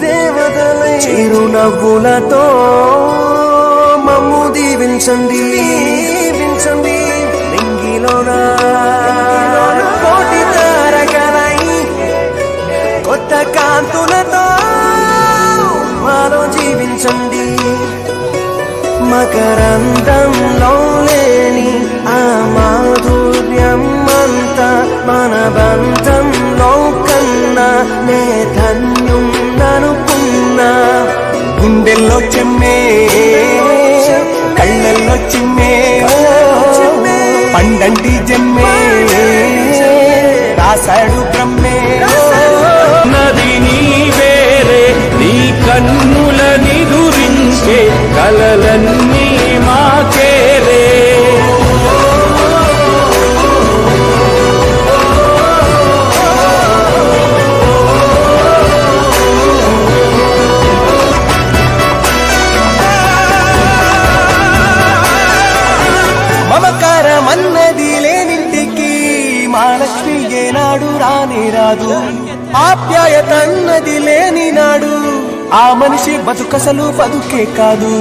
దేవతలై చిరునవ్వులతో మమ్ము దీవించండి నింగిలోన కోటి తారకలై కొత్త కాంతులతో మాలో జీవించండి. మకరందంలో లేని ఆ మాధుర్యం అంతా మన బంధంలో కన్నా నే ధన్యున్ననుకున్నా. గుండెల్లో చెమ్మే కళ్ళల్లో చిమ్మే పండంటి జమ్మే రాసాడు బ్రహ్మే. నది నీ వేరే నీ కన్నుల నిదురించే కలలన్నీ మాకేరే. మమకారమన్నది లేనింటికి మహాలక్ష్మి ఏనాడు రానే రాదు. ఆప్యాయత అన్నది లేని నాడు ఆ మనిషి బతుకసలు బతుకే కాదు.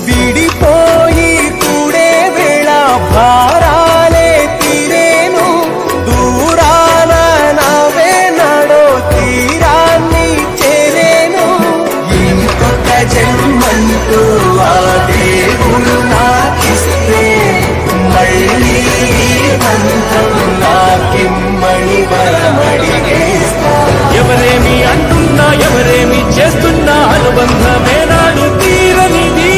విడిపోయి కూడే వేళ భారాలే తీరేను. దూరాన నవే నాడో తీరాన్ని చేరేను. ఇంకొక జన్మంటూ ఆ దేవుడు నాకిస్తే మళ్ళీ బంధం నాకిమ్మని వరమడిగేస్తా. ఎవరేమి అంటున్నా ఎవరేమి చేస్తున్నా అనుబంధమే నాడు తీరనిది.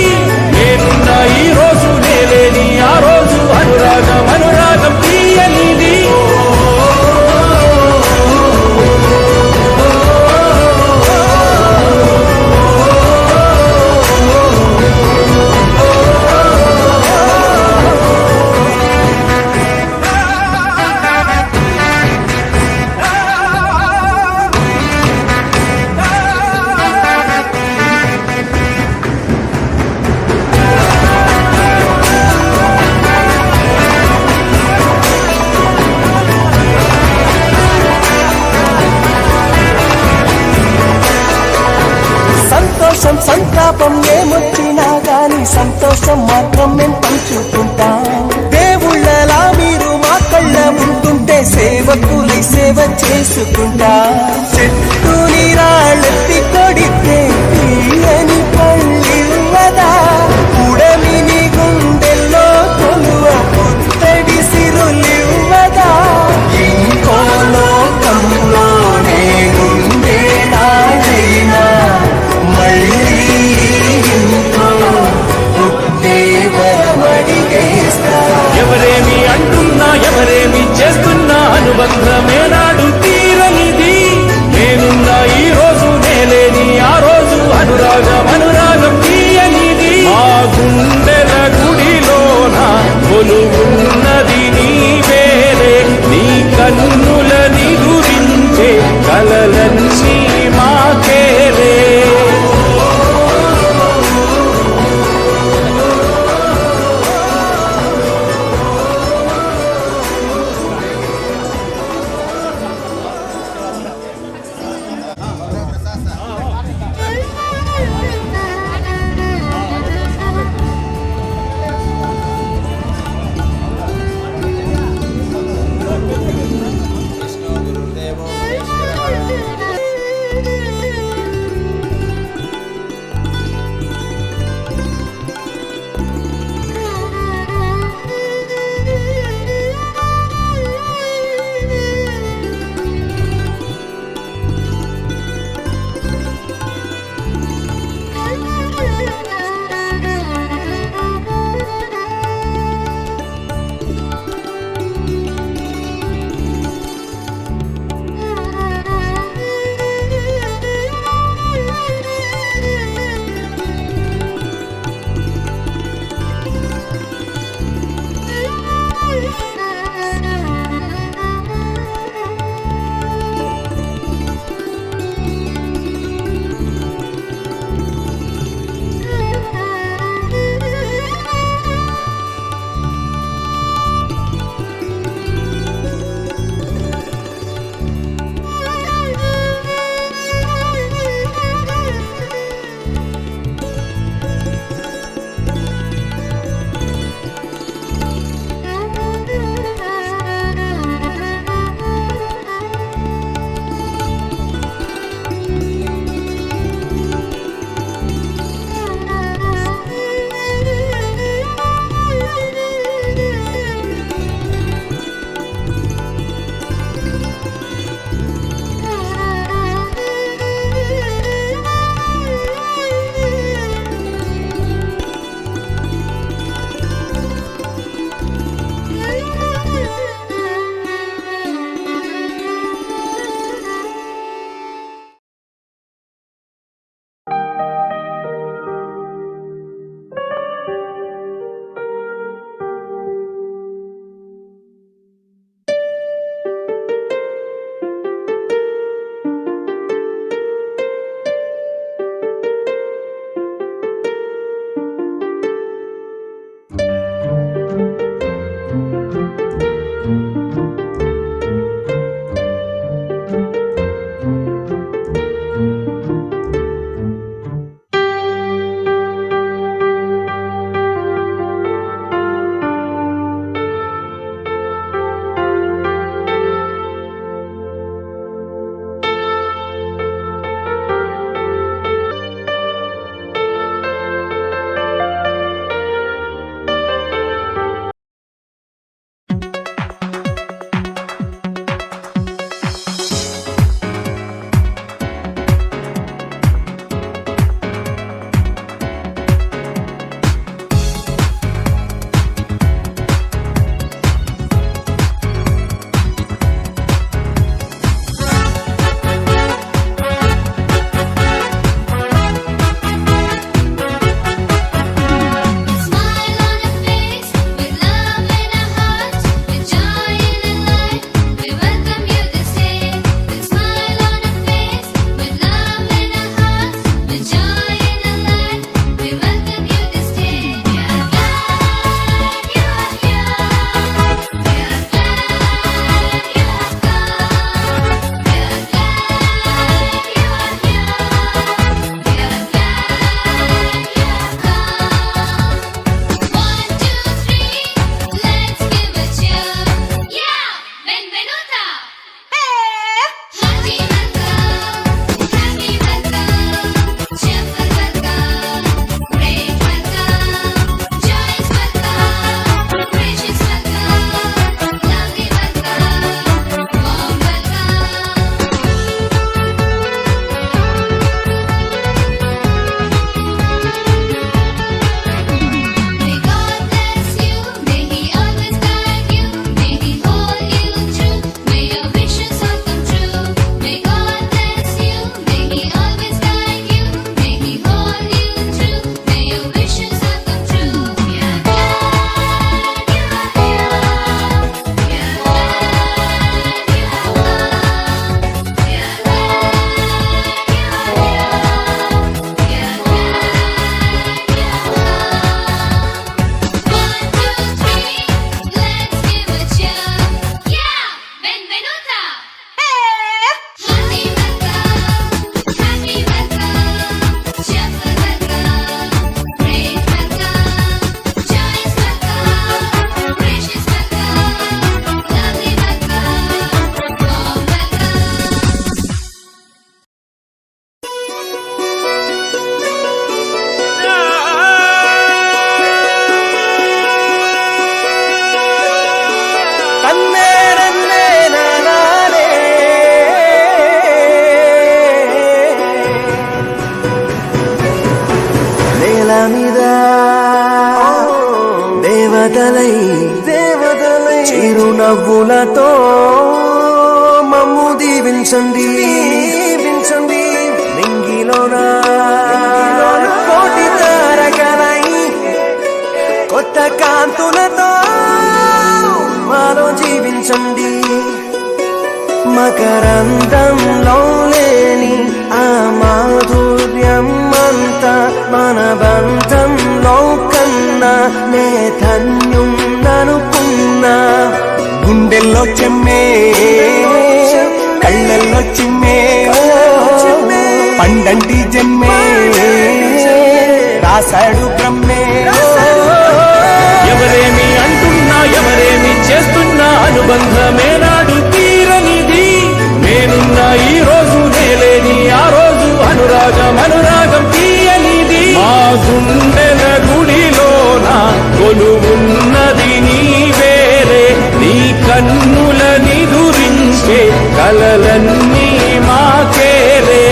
నేనున్నా ఈ రోజు నేలేని ఆ రోజు అనురాగం తీయనిది. సంతాపం ఏమొచ్చినా గాని సంతోషం మాత్రం మేం పంచుకుంటాం. దేవుళ్ళలా మీరు మా కళ్ళ ఉంటుంటే సేవకులై సేవ చేసుకుంటా. చెట్టు నీరాళ్ళెత్తి కొడితే తీయని పళ్ళివ్వదా. ఉడమిని గుండెల్లో కొలువ పుత్తడి సిరులివ్వదా. ఇంకో లోకంలో నేనుండే నాడైనా ఎవరేమి అంటున్నా ఎవరేమి చేస్తున్నా అనుబంధమే నాడు తీరనిది. నేనున్నా ఈ రోజు నేలేని ఆ రోజు అనురాగం తీయనిది. మా గుండెల గుడిలోన కొలువున్నది నీ వేరే నీ కన్నుల నిదురించే కలలన్నీ మాకేరే. దేవతలై చిరునవ్వులతో మమ్ము దీవించండి నింగిలోన కోటి తారకలై కొత్త కాంతులతో మాలో జీవించండి మకరందంలో లేని ఆ మాధుర్యం అంతా మన బంధంలో కన్నా నే ధన్యున్ననుకున్నా గుండెల్లో చెమ్మే కళ్ళల్లో చిమ్మే పండంటి జన్మే రాశాడు బ్రహ్మే ఎవరేమి అంటున్నా ఎవరేమి చేస్తున్నా అనుబంధమే నాడు తీరనిది నేనున్నా ఈ రోజు నేలేని ఆ రోజు అనురాగం తీయనిది మా గుండెల గుడిలోన కొలువున్నది నీవేలే నీ కన్నుల నిదురించే కలలన్నీ మాకేలే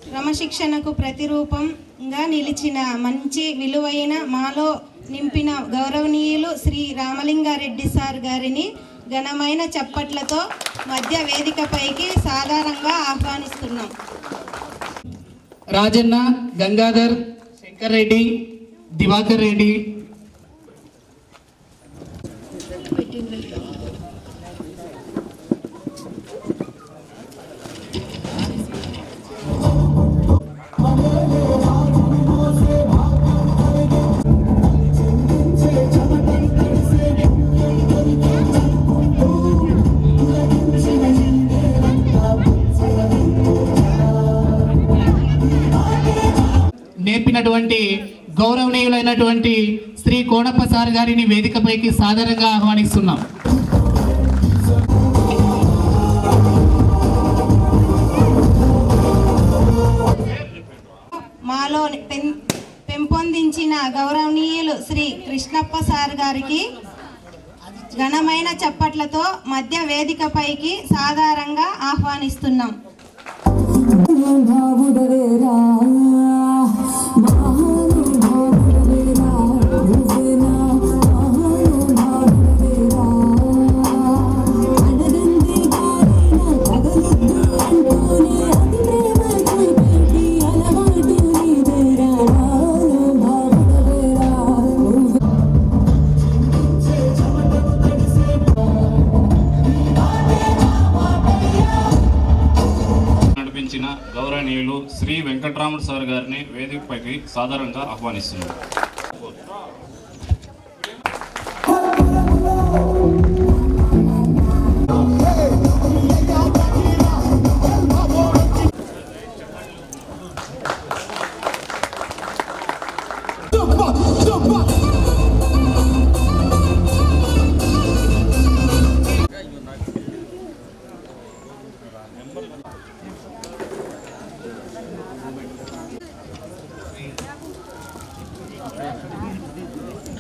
క్రమశిక్షణకు ప్రతిరూపంగా నిలిచిన మంచి విలువైన మాలో నింపిన గౌరవనీయులు శ్రీ రామలింగారెడ్డి సార్ గారిని ఘనమైన చప్పట్లతో మధ్య వేదికపైకి సాధారణంగా ఆహ్వానిస్తున్నాం. రాజన్న, గంగాధర్, శంకర్ రెడ్డి, దివాకర్ రెడ్డి, నేర్పినటువంటి గౌరవనీయులైనటువంటి శ్రీ కోనప్ప సార్ గారిని వేదికపైకి సాదరంగా ఆహ్వానిస్తున్నాం. మాలో పెంపొందించిన గౌరవనీయులు శ్రీ కృష్ణప్ప సార్ గారికి ఘనమైన చప్పట్లతో మధ్య వేదికపైకి సాదరంగా ఆహ్వానిస్తున్నాం. గౌరవనీయులు శ్రీ వెంకటరాముడు సార్ గారిని వేదికపైకి సాధారణంగా ఆహ్వానిస్తున్నారు.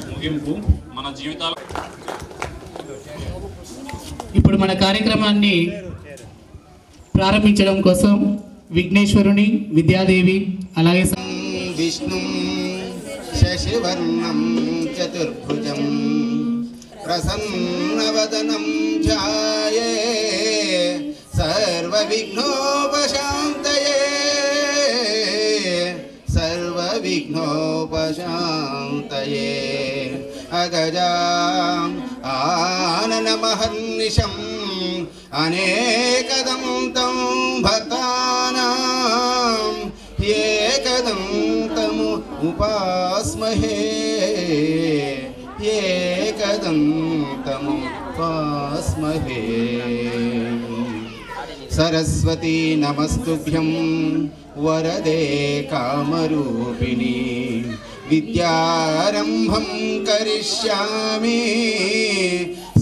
ముగింపు మన జీవితాల. ఇప్పుడు మన కార్యక్రమాన్ని ప్రారంభించడం కోసం విఘ్నేశ్వరుని, విద్యాదేవి, అలాగే విష్ణు శశివర్ణం చతుర్భుజం ప్రసన్నవదనం ధ్యాయే సర్వవిఘ్నోపశాంతయే సర్వవిఘ్నోపశాంతయే అగజాం ఆననమహర్నిశం అనేకదంతం భక్తానాం ఏకదంతము ఉపాస్మహే ఏకదంతము ఉపాస్మహే. సరస్వతీ నమస్తుభ్యం వరదే కామరూపిణి విద్యారంభం కరిష్యామి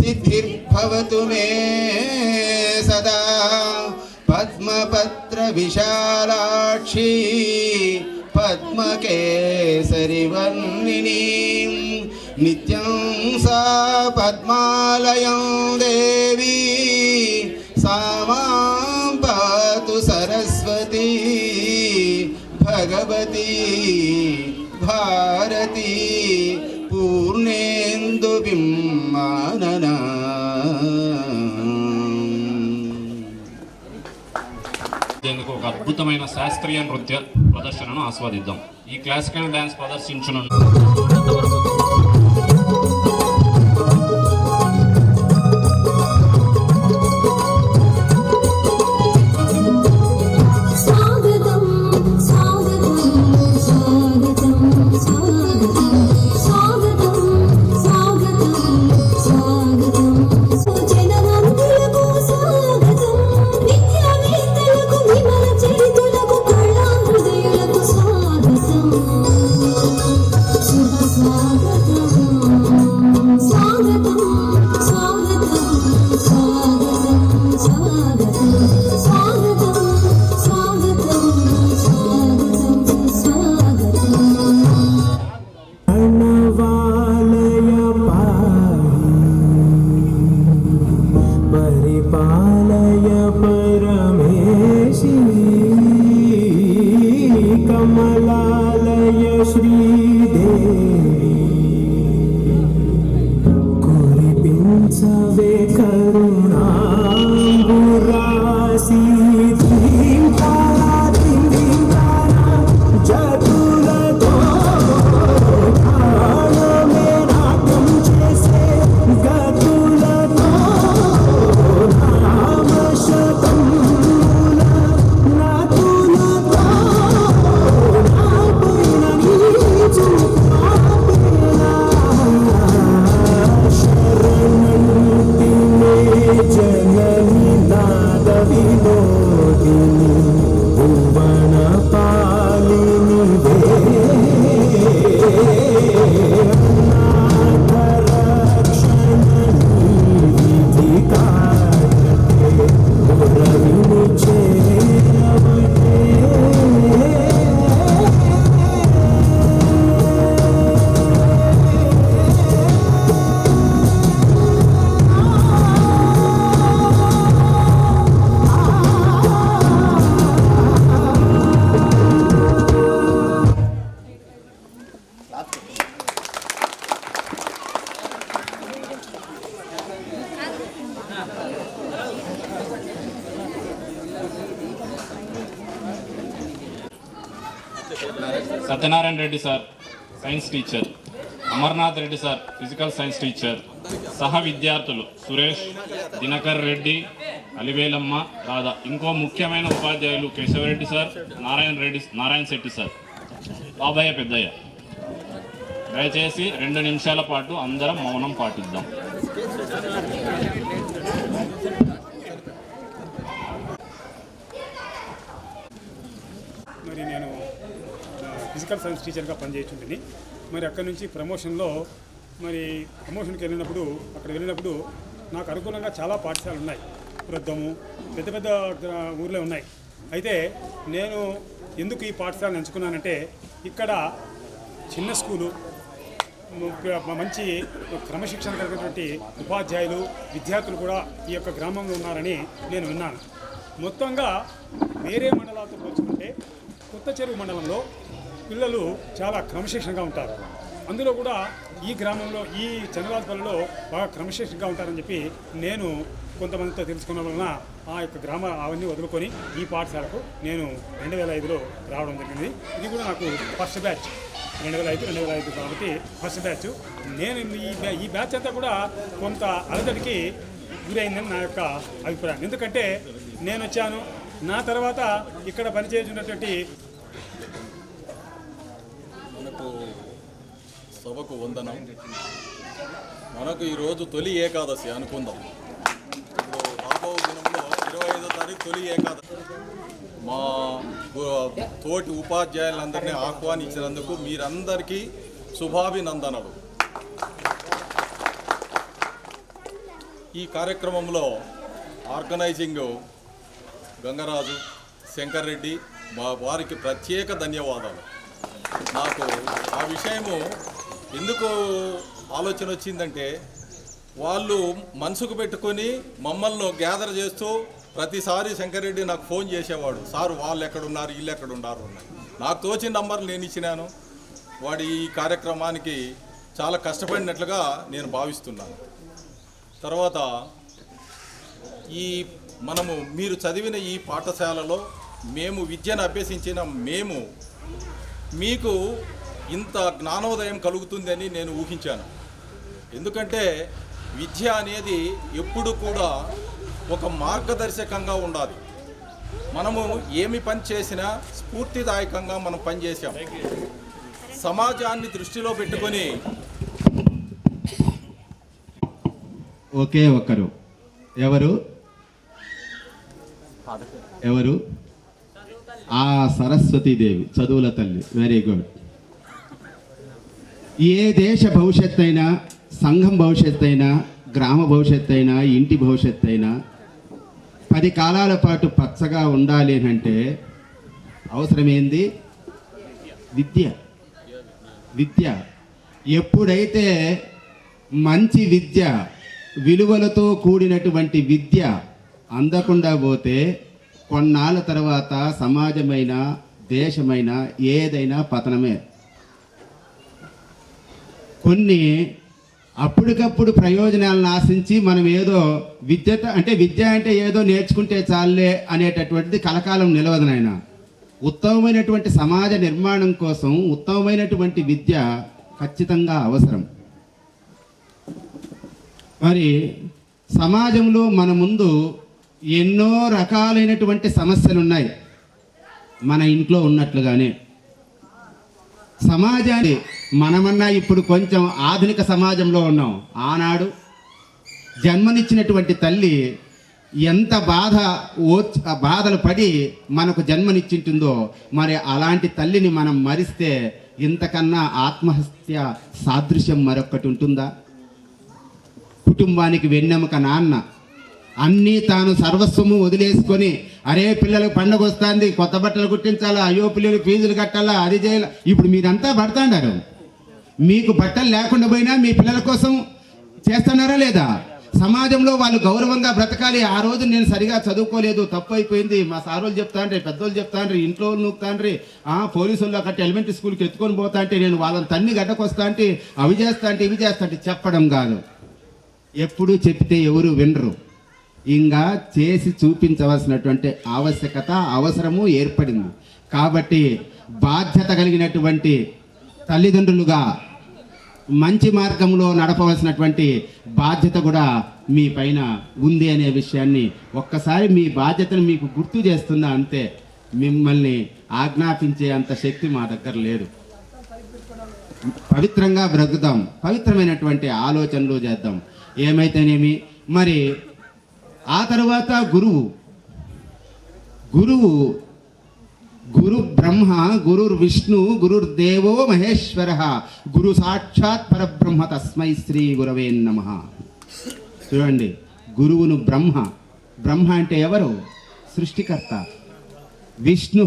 సిద్ధిర్భవతుమే भवतु मे सदा पद्मपत्र विशालाक्षी पद्मकेसरिवर्णिनी नित्यं सा पद्मालयं देवी सा मां पातु सरस्वती भगवती भारती पूर्णेन्दुबिम्बानना। దీనికి ఒక అద్భుతమైన శాస్త్రీయ నృత్య ప్రదర్శనను ఆస్వాదిద్దాం. ఈ క్లాసికల్ డ్యాన్స్ ప్రదర్శించిన Satyanarayana Reddy sir science teacher, Amarnath Reddy sir physical science teacher, సహ విద్యార్థులు సురేష్, దినకర్ రెడ్డి, అలివేలమ్మ, రాధా, ఇంకో ముఖ్యమైన ఉపాధ్యాయులు కేశవరెడ్డి సార్, నారాయణ శెట్టి సార్, బాబాయ్య పెద్దయ్య. దయచేసి 2 నిమిషాల పాటు అందరం మౌనం పాటిద్దాం. మరి నేను ఫిజికల్ సైన్స్ టీచర్గా పనిచేస్తుంటుంది. మరి అక్కడి నుంచి ప్రమోషన్కి వెళ్ళినప్పుడు నాకు అనుకూలంగా చాలా పాఠశాలలు ఉన్నాయి. వృద్ధము పెద్ద పెద్ద ఊర్లే ఉన్నాయి. అయితే నేను ఎందుకు ఈ పాఠశాలను ఎంచుకున్నానంటే ఇక్కడ చిన్న స్కూలు, మంచి క్రమశిక్షణ కలిగినటువంటి ఉపాధ్యాయులు, విద్యార్థులు కూడా ఈ యొక్క గ్రామంలో ఉన్నారని నేను విన్నాను. మొత్తంగా వేరే మండలాలతో పోల్చుకుంటే కొత్త చెరువు మండలంలో పిల్లలు చాలా క్రమశిక్షణగా ఉంటారు. అందులో కూడా ఈ గ్రామంలో ఈ చంద్రరాజపల్లిలో బాగా క్రమశిక్షణగా ఉంటారని చెప్పి నేను కొంతమందితో తెలుసుకున్న వలన ఆ యొక్క అవన్నీ వదులుకొని ఈ పాఠశాలకు నేను 2005లో రావడం జరిగింది. ఇది కూడా నాకు ఫస్ట్ బ్యాచ్, 2005 కాబట్టి ఫస్ట్ బ్యాచ్. నేను ఈ బ్యాచ్ అంతా కూడా కొంత అలజడికి గురైందని నా యొక్క అభిప్రాయం. ఎందుకంటే నేను వచ్చాను, నా తర్వాత ఇక్కడ పనిచేస్తున్నటువంటి సభకు వందనం. మనకు ఈరోజు తొలి ఏకాదశి అనుకుందాం. రాబో దినంలో 25వ తారీఖు తొలి ఏకాదశి. మా తోటి ఉపాధ్యాయులందరినీ ఆహ్వానించినందుకు మీరందరికీ శుభాభినందనలు. ఈ కార్యక్రమంలో ఆర్గనైజింగ్ గంగరాజు, శంకర్ రెడ్డి, వారికి ప్రత్యేక ధన్యవాదాలు. నాకు ఆ విషయము ఎందుకు ఆలోచన వచ్చిందంటే, వాళ్ళు మనసుకు పెట్టుకొని మమ్మల్ని గ్యాదర్ చేస్తూ ప్రతిసారి శంకర్ రెడ్డి నాకు ఫోన్ చేసేవాడు, సార్ వాళ్ళు ఎక్కడున్నారు, వీళ్ళు ఎక్కడున్నారు. నాకు తోచిన నంబర్లు నేను ఇచ్చినాను. వాడి ఈ కార్యక్రమానికి చాలా కష్టపడినట్లుగా నేను భావిస్తున్నాను. తర్వాత మీరు చదివిన ఈ పాఠశాలలో మేము విద్యను అభ్యసించిన మీకు ఇంత జ్ఞానోదయం కలుగుతుందని నేను ఊహించాను. ఎందుకంటే విద్య అనేది ఎప్పుడు కూడా ఒక మార్గదర్శకంగా ఉండాలి. మనము ఏమి పని చేసినా స్ఫూర్తిదాయకంగా మనం పనిచేసాం. సమాజాన్ని దృష్టిలో పెట్టుకొని ఒకే ఒక్కరు ఎవరు ఆ సరస్వతీదేవి, చదువుల తల్లి. Very good. ఏ దేశ భవిష్యత్తు అయినా, సంఘం భవిష్యత్తు అయినా, గ్రామ భవిష్యత్తు అయినా, ఇంటి భవిష్యత్తు అయినా 10 కాలాల పాటు పచ్చగా ఉండాలి అంటే అవసరమైంది విద్య. ఎప్పుడైతే మంచి విద్య, విలువలతో కూడినటువంటి విద్య అందకుండా పోతే కొన్నాళ్ళ తర్వాత సమాజమైన, దేశమైన, ఏదైనా పతనమే. కొన్ని అప్పటికప్పుడు ప్రయోజనాలను ఆశించి మనం ఏదో విద్య అంటే ఏదో నేర్చుకుంటే చాలే అనేటటువంటిది కలకాలం నిలవదు నాయన. ఉత్తమమైనటువంటి సమాజ నిర్మాణం కోసం ఉత్తమమైనటువంటి విద్య ఖచ్చితంగా అవసరం. మరి సమాజంలో మన ముందు ఎన్నో రకాలైనటువంటి సమస్యలు ఉన్నాయి. మన ఇంట్లో ఉన్నట్లుగానే సమాజాన్ని మనమన్నా ఇప్పుడు కొంచెం ఆధునిక సమాజంలో ఉన్నాం. ఆనాడు జన్మనిచ్చినటువంటి తల్లి ఎంత బాధలు పడి మనకు జన్మనిచ్చింటుందో, మరి అలాంటి తల్లిని మనం మరిస్తే ఇంతకన్నా ఆత్మహత్య సాదృశ్యం మరొకటి ఉంటుందా? కుటుంబానికి వెన్నెముక నాన్న అన్నీ తాను సర్వస్వము వదిలేసుకొని, అరే పిల్లలకు పండుగ వస్తుంది, కొత్త బట్టలు కుట్టించాలా, అయ్యో పిల్లలు ఫీజులు కట్టాలా, అది చేయాలా. ఇప్పుడు మీరంతా పడుతున్నారు. మీకు బట్టలు లేకుండా పోయినా మీ పిల్లల కోసం చేస్తున్నారా లేదా? సమాజంలో వాళ్ళు గౌరవంగా బ్రతకాలి. ఆ రోజు నేను సరిగా చదువుకోలేదు, తప్పు అయిపోయింది, మా సారోళ్ళు చెప్తాండ్రి, పెద్దోళ్ళు చెప్తాండ్రి, ఇంట్లో నూకుతాండ్రి, పోలీసు వాళ్ళు అక్కడ ఎలిమెంటరీ స్కూల్కి ఎత్తుకొని పోతా అంటే నేను వాళ్ళని తన్ని గడ్డకొస్తా అంటే అవి చేస్తా అంటే ఇవి చేస్తా అంటే చెప్పడం కాదు. ఎప్పుడు చెప్తే ఎవరు వినరు. ఇంకా చేసి చూపించవలసినటువంటి ఆవశ్యకత, అవసరము ఏర్పడింది. కాబట్టి బాధ్యత కలిగినటువంటి తల్లిదండ్రులుగా మంచి మార్గంలో నడపవలసినటువంటి బాధ్యత కూడా మీ పైన ఉంది అనే విషయాన్ని ఒక్కసారి మీ బాధ్యతను మీకు గుర్తు చేస్తున్నా అంతే. మిమ్మల్ని ఆజ్ఞాపించే అంత శక్తి మా దగ్గర లేదు. పవిత్రంగా బ్రతుకుదాం, పవిత్రమైనటువంటి ఆలోచనలు చేద్దాం. ఏమైతేనేమి మరి ఆ తర్వాత గురు బ్రహ్మ, గురుర్ విష్ణు, గురుర్దేవో మహేశ్వర, గురు సాక్షాత్ పరబ్రహ్మ, తస్మై శ్రీ గురవే నమః. చూడండి, గురువును బ్రహ్మ అంటే ఎవరు? సృష్టికర్త. విష్ణు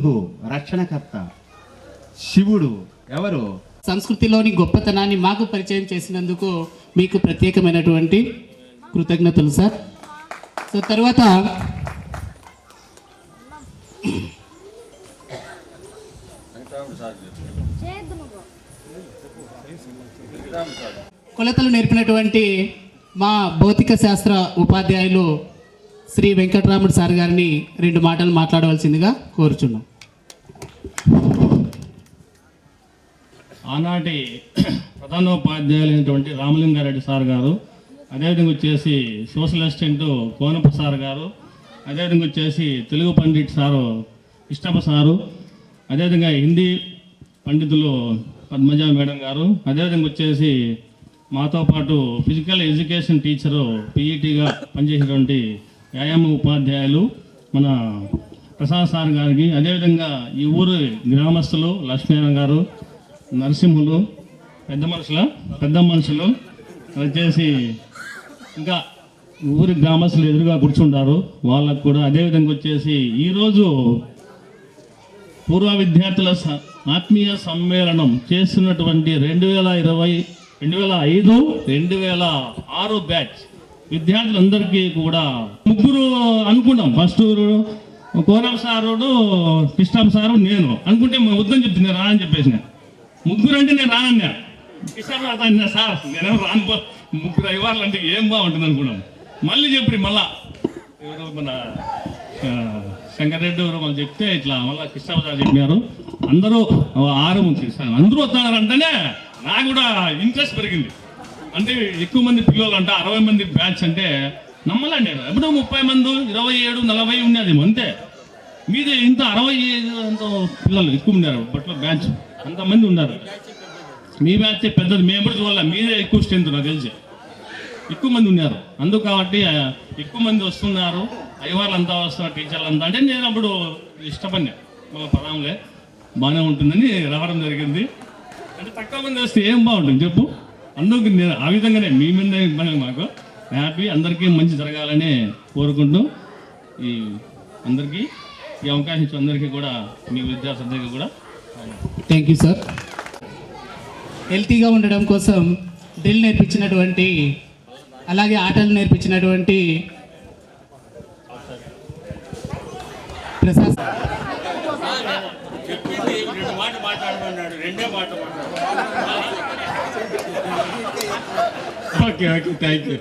రక్షణకర్త. శివుడు ఎవరు? సంస్కృతిలోని గొప్పతనాన్ని మాకు పరిచయం చేసినందుకు మీకు ప్రత్యేకమైనటువంటి కృతజ్ఞతలు సార్. సో తర్వాత కొలతలు నేర్పినటువంటి మా భౌతిక శాస్త్ర ఉపాధ్యాయులు శ్రీ వెంకటరాముడు సార్ గారిని 2 మాటలు మాట్లాడవలసిందిగా కోరుచున్నాం. ఆనాటి ప్రధానోపాధ్యాయులైనటువంటి రామలింగారెడ్డి సార్ గారు, అదేవిధంగా వచ్చేసి సోషల్ అసిస్టెంట్ కోనప్ప సార్ గారు, అదేవిధంగా వచ్చేసి తెలుగు పండిట్ సారు కృష్ణప్ప సారు, అదేవిధంగా హిందీ పండితులు పద్మజ మేడం గారు, అదేవిధంగా వచ్చేసి మాతో పాటు ఫిజికల్ ఎడ్యుకేషన్ టీచరు పీఈటీగా పనిచేసేటువంటి వ్యాయామ ఉపాధ్యాయులు మన ప్రసాద్ సార్ గారికి, అదేవిధంగా ఈ ఊరు గ్రామస్తులు లక్ష్మీనారాయణ గారు, నరసింహులు, పెద్ద మనుషులు వచ్చేసి ఇంకా ఊరి గ్రామస్తులు ఎదురుగా కూర్చుంటారు, వాళ్ళకు కూడా అదేవిధంగా వచ్చేసి ఈరోజు పూర్వ విద్యార్థుల ఆత్మీయ సమ్మేళనం చేస్తున్నటువంటి 2020, 2005, 2006 బ్యాచ్ విద్యార్థులందరికీ కూడా ముగ్గురు అనుకున్నాం. ఫస్ట్ కోరం సారుడు, కృష్ణం సారు, నేను అనుకుంటే వద్దని చెప్తున్నా రానని చెప్పేసిన. ముగ్గురు అంటే నేను రానన్నా, కృష్ణ అన్నా సార్ నేనేమో రాను, ముగ్గురు అయ్యాలంటే ఏం బాగుంటుంది అనుకున్నాం. మళ్ళీ చెప్పి మళ్ళా ఎవరో మన శంకరెడ్డి ఎవరో వాళ్ళు చెప్తే ఇట్లా మళ్ళీ కృష్ణ సార్ చెప్పినారు. అందరూ 6 అందరూ వస్తున్నారంటేనే నాకు కూడా ఇంట్రెస్ట్ పెరిగింది. అంటే ఎక్కువ మంది పిల్లలు అంటే 60 మంది బ్యాచ్ అంటే నమ్మలే నేను. ఎప్పుడో 30 మంది, 27, 40 ఉన్నది అంతే. మీది ఇంత 65 పిల్లలు ఎక్కువ ఉన్నారు బట్లో బ్యాచ్, అంతమంది ఉన్నారు. మీ బ్యాచ్ పెద్దది, మేము ఎప్పుడు చూడాలి, మీదే ఎక్కువ స్ట్రెంత్ నాకు తెలిసి, ఎక్కువ మంది ఉన్నారు. అందుకు కాబట్టి ఎక్కువ మంది వస్తున్నారు, అయ్యవాళ్ళు అంతా వస్తున్నారు, టీచర్లు అంతా. అంటే నేను అప్పుడు ఇష్టపడినా మళ్ళీ పదాంలే బాగానే ఉంటుందని రావడం జరిగింది. అంటే తక్కువ మంది వస్తే ఏం బాగుంటుంది చెప్పు. అందుకు నేను ఆ విధంగానే మీ మీద మాకు హ్యాపీ, అందరికీ మంచి జరగాలని కోరుకుంటూ ఈ అందరికీ ఈ అవకాశం ఇచ్చి అందరికీ కూడా మీ విద్యార్థులందరికీ కూడా థ్యాంక్ యూ సార్. హెల్తీగా ఉండడం కోసం డ్రిల్ నేర్పించినటువంటి, అలాగే ఆటలు నేర్పించినటువంటి ప్రసాద్ ఓకే థ్యాంక్ యూ.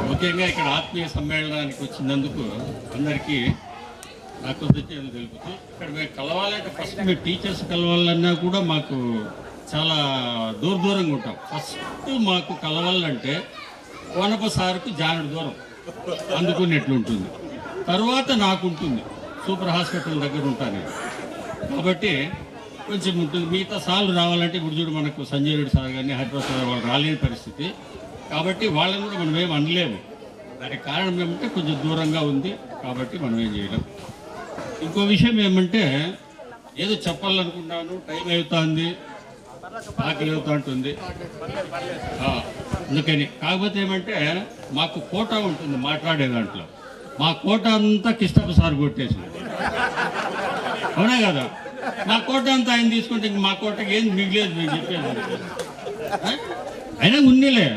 ముఖ్యంగా ఇక్కడ ఆత్మీయ సమ్మేళనానికి వచ్చినందుకు అందరికీ నా కృతజ్ఞతలు తెలుపుతూ, ఇక్కడ మేము కలవాలంటే ఫస్ట్ మేము టీచర్స్ కలవాలన్నా కూడా మాకు చాలా దూరంగా ఉంటాం. ఫస్ట్ మాకు కలవాలంటే కోనప సార్కు జానుడు దూరం అందుకునేట్లుంటుంది. తర్వాత నాకుంటుంది, సూపర్ హాస్పిటల్ దగ్గర ఉంటాను కాబట్టి కొంచెం ఉంటుంది. మిగతా సార్లు రావాలంటే ఇప్పుడు చూడు మనకు సంజయ్ రెడ్డి సార్ కానీ హరిప్రసాద్ సార్ వాళ్ళు రాలేని పరిస్థితి కాబట్టి వాళ్ళని కూడా మనం ఏం అనలేము. దానికి కారణం ఏమంటే కొంచెం దూరంగా ఉంది కాబట్టి మనం ఏం చేయలేం. ఇంకో విషయం ఏమంటే ఏదో చెప్పాలనుకున్నాను, టైం అవుతుంది, ఆకలి అవుతా ఉంటుంది అందుకని. కాకపోతే ఏమంటే మాకు కోటా ఉంటుంది మాట్లాడే దాంట్లో, మా కోట అంతా కృష్ణప్ప సార్ కొట్టేసింది, అవునా కదా? మా కోట అంతా ఆయన తీసుకుంటే ఇంక మా కోటకి ఏం మిగిలేదు మీకు చెప్పేది. అయినా ఉన్నీలే,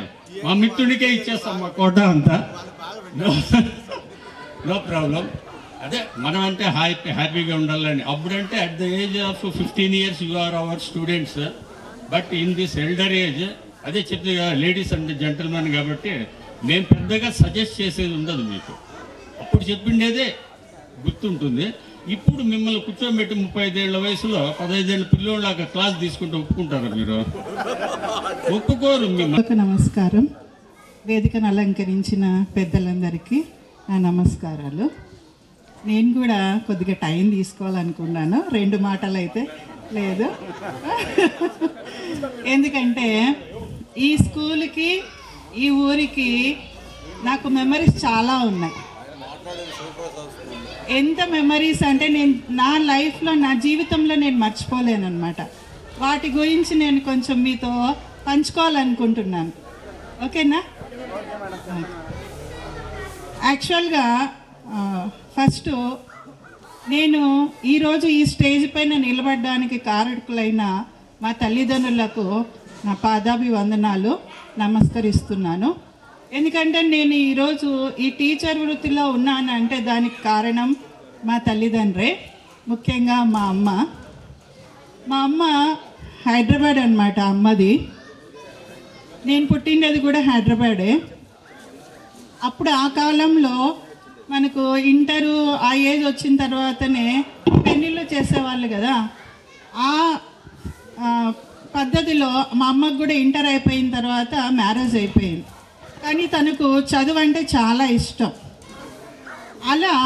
మా మిత్రుడికే ఇచ్చేస్తాం మా కోట అంతా, నో ప్రాబ్లం. అదే మనం అంటే హ్యాపీగా ఉండాలని. అప్పుడంటే at the age of 15 years you are our students, but in this elder age అదే చెప్తే లేడీస్ అండ్ జెంటల్మెన్ కాబట్టి మేము పెద్దగా సజెస్ట్ చేసేది ఉండదు మీకు. అప్పుడు చెప్పిండేదే గుర్తుంటుంది. ఇప్పుడు మిమ్మల్ని కూర్చోబెట్టి 35 ఏళ్ల వయసులో 15 ఏళ్ళ పిల్లోళ్ళగా క్లాస్ తీసుకుంటూ ఒప్పుకుంటారా మీరు? ఒప్పుకోరు. నమస్కారం. వేదికను అలంకరించిన పెద్దలందరికీ నా నమస్కారాలు. నేను కూడా కొద్దిగా టైం తీసుకోవాలనుకున్నాను, 2 మాటలు అయితే లేదు. ఎందుకంటే ఈ స్కూల్కి, ఈ ఊరికి నాకు మెమరీస్ చాలా ఉన్నాయి. ఎంత మెమరీస్ అంటే నేను నా లైఫ్లో, నా జీవితంలో నేను మర్చిపోలేను అనమాట. వాటి గురించి నేను కొంచెం మీతో పంచుకోవాలనుకుంటున్నాను. ఓకేనా? యాక్చువల్గా ఫస్ట్ నేను ఈరోజు ఈ స్టేజ్ పైన నిలబడడానికి కారకులైన మా తల్లిదండ్రులకు నా పాదాభివందనాలు నమస్కరిస్తున్నాను. ఎందుకంటే నేను ఈరోజు ఈ టీచర్ వృత్తిలో ఉన్నాను అంటే దానికి కారణం మా తల్లిదండ్రే, ముఖ్యంగా మా అమ్మ. మా అమ్మ హైదరాబాద్ అన్నమాట అమ్మది. నేను పుట్టినది కూడా హైదరాబాదే. అప్పుడు ఆ కాలంలో మనకు ఇంటరు ఆ ఏజ్ వచ్చిన తర్వాతనే పెళ్ళిళ్ళు చేసేవాళ్ళు కదా. ఆ పద్ధతిలో మా అమ్మకు కూడా ఇంటర్ అయిపోయిన తర్వాత మ్యారేజ్ అయిపోయింది. కానీ తనకు చదువు అంటే చాలా ఇష్టం. అలా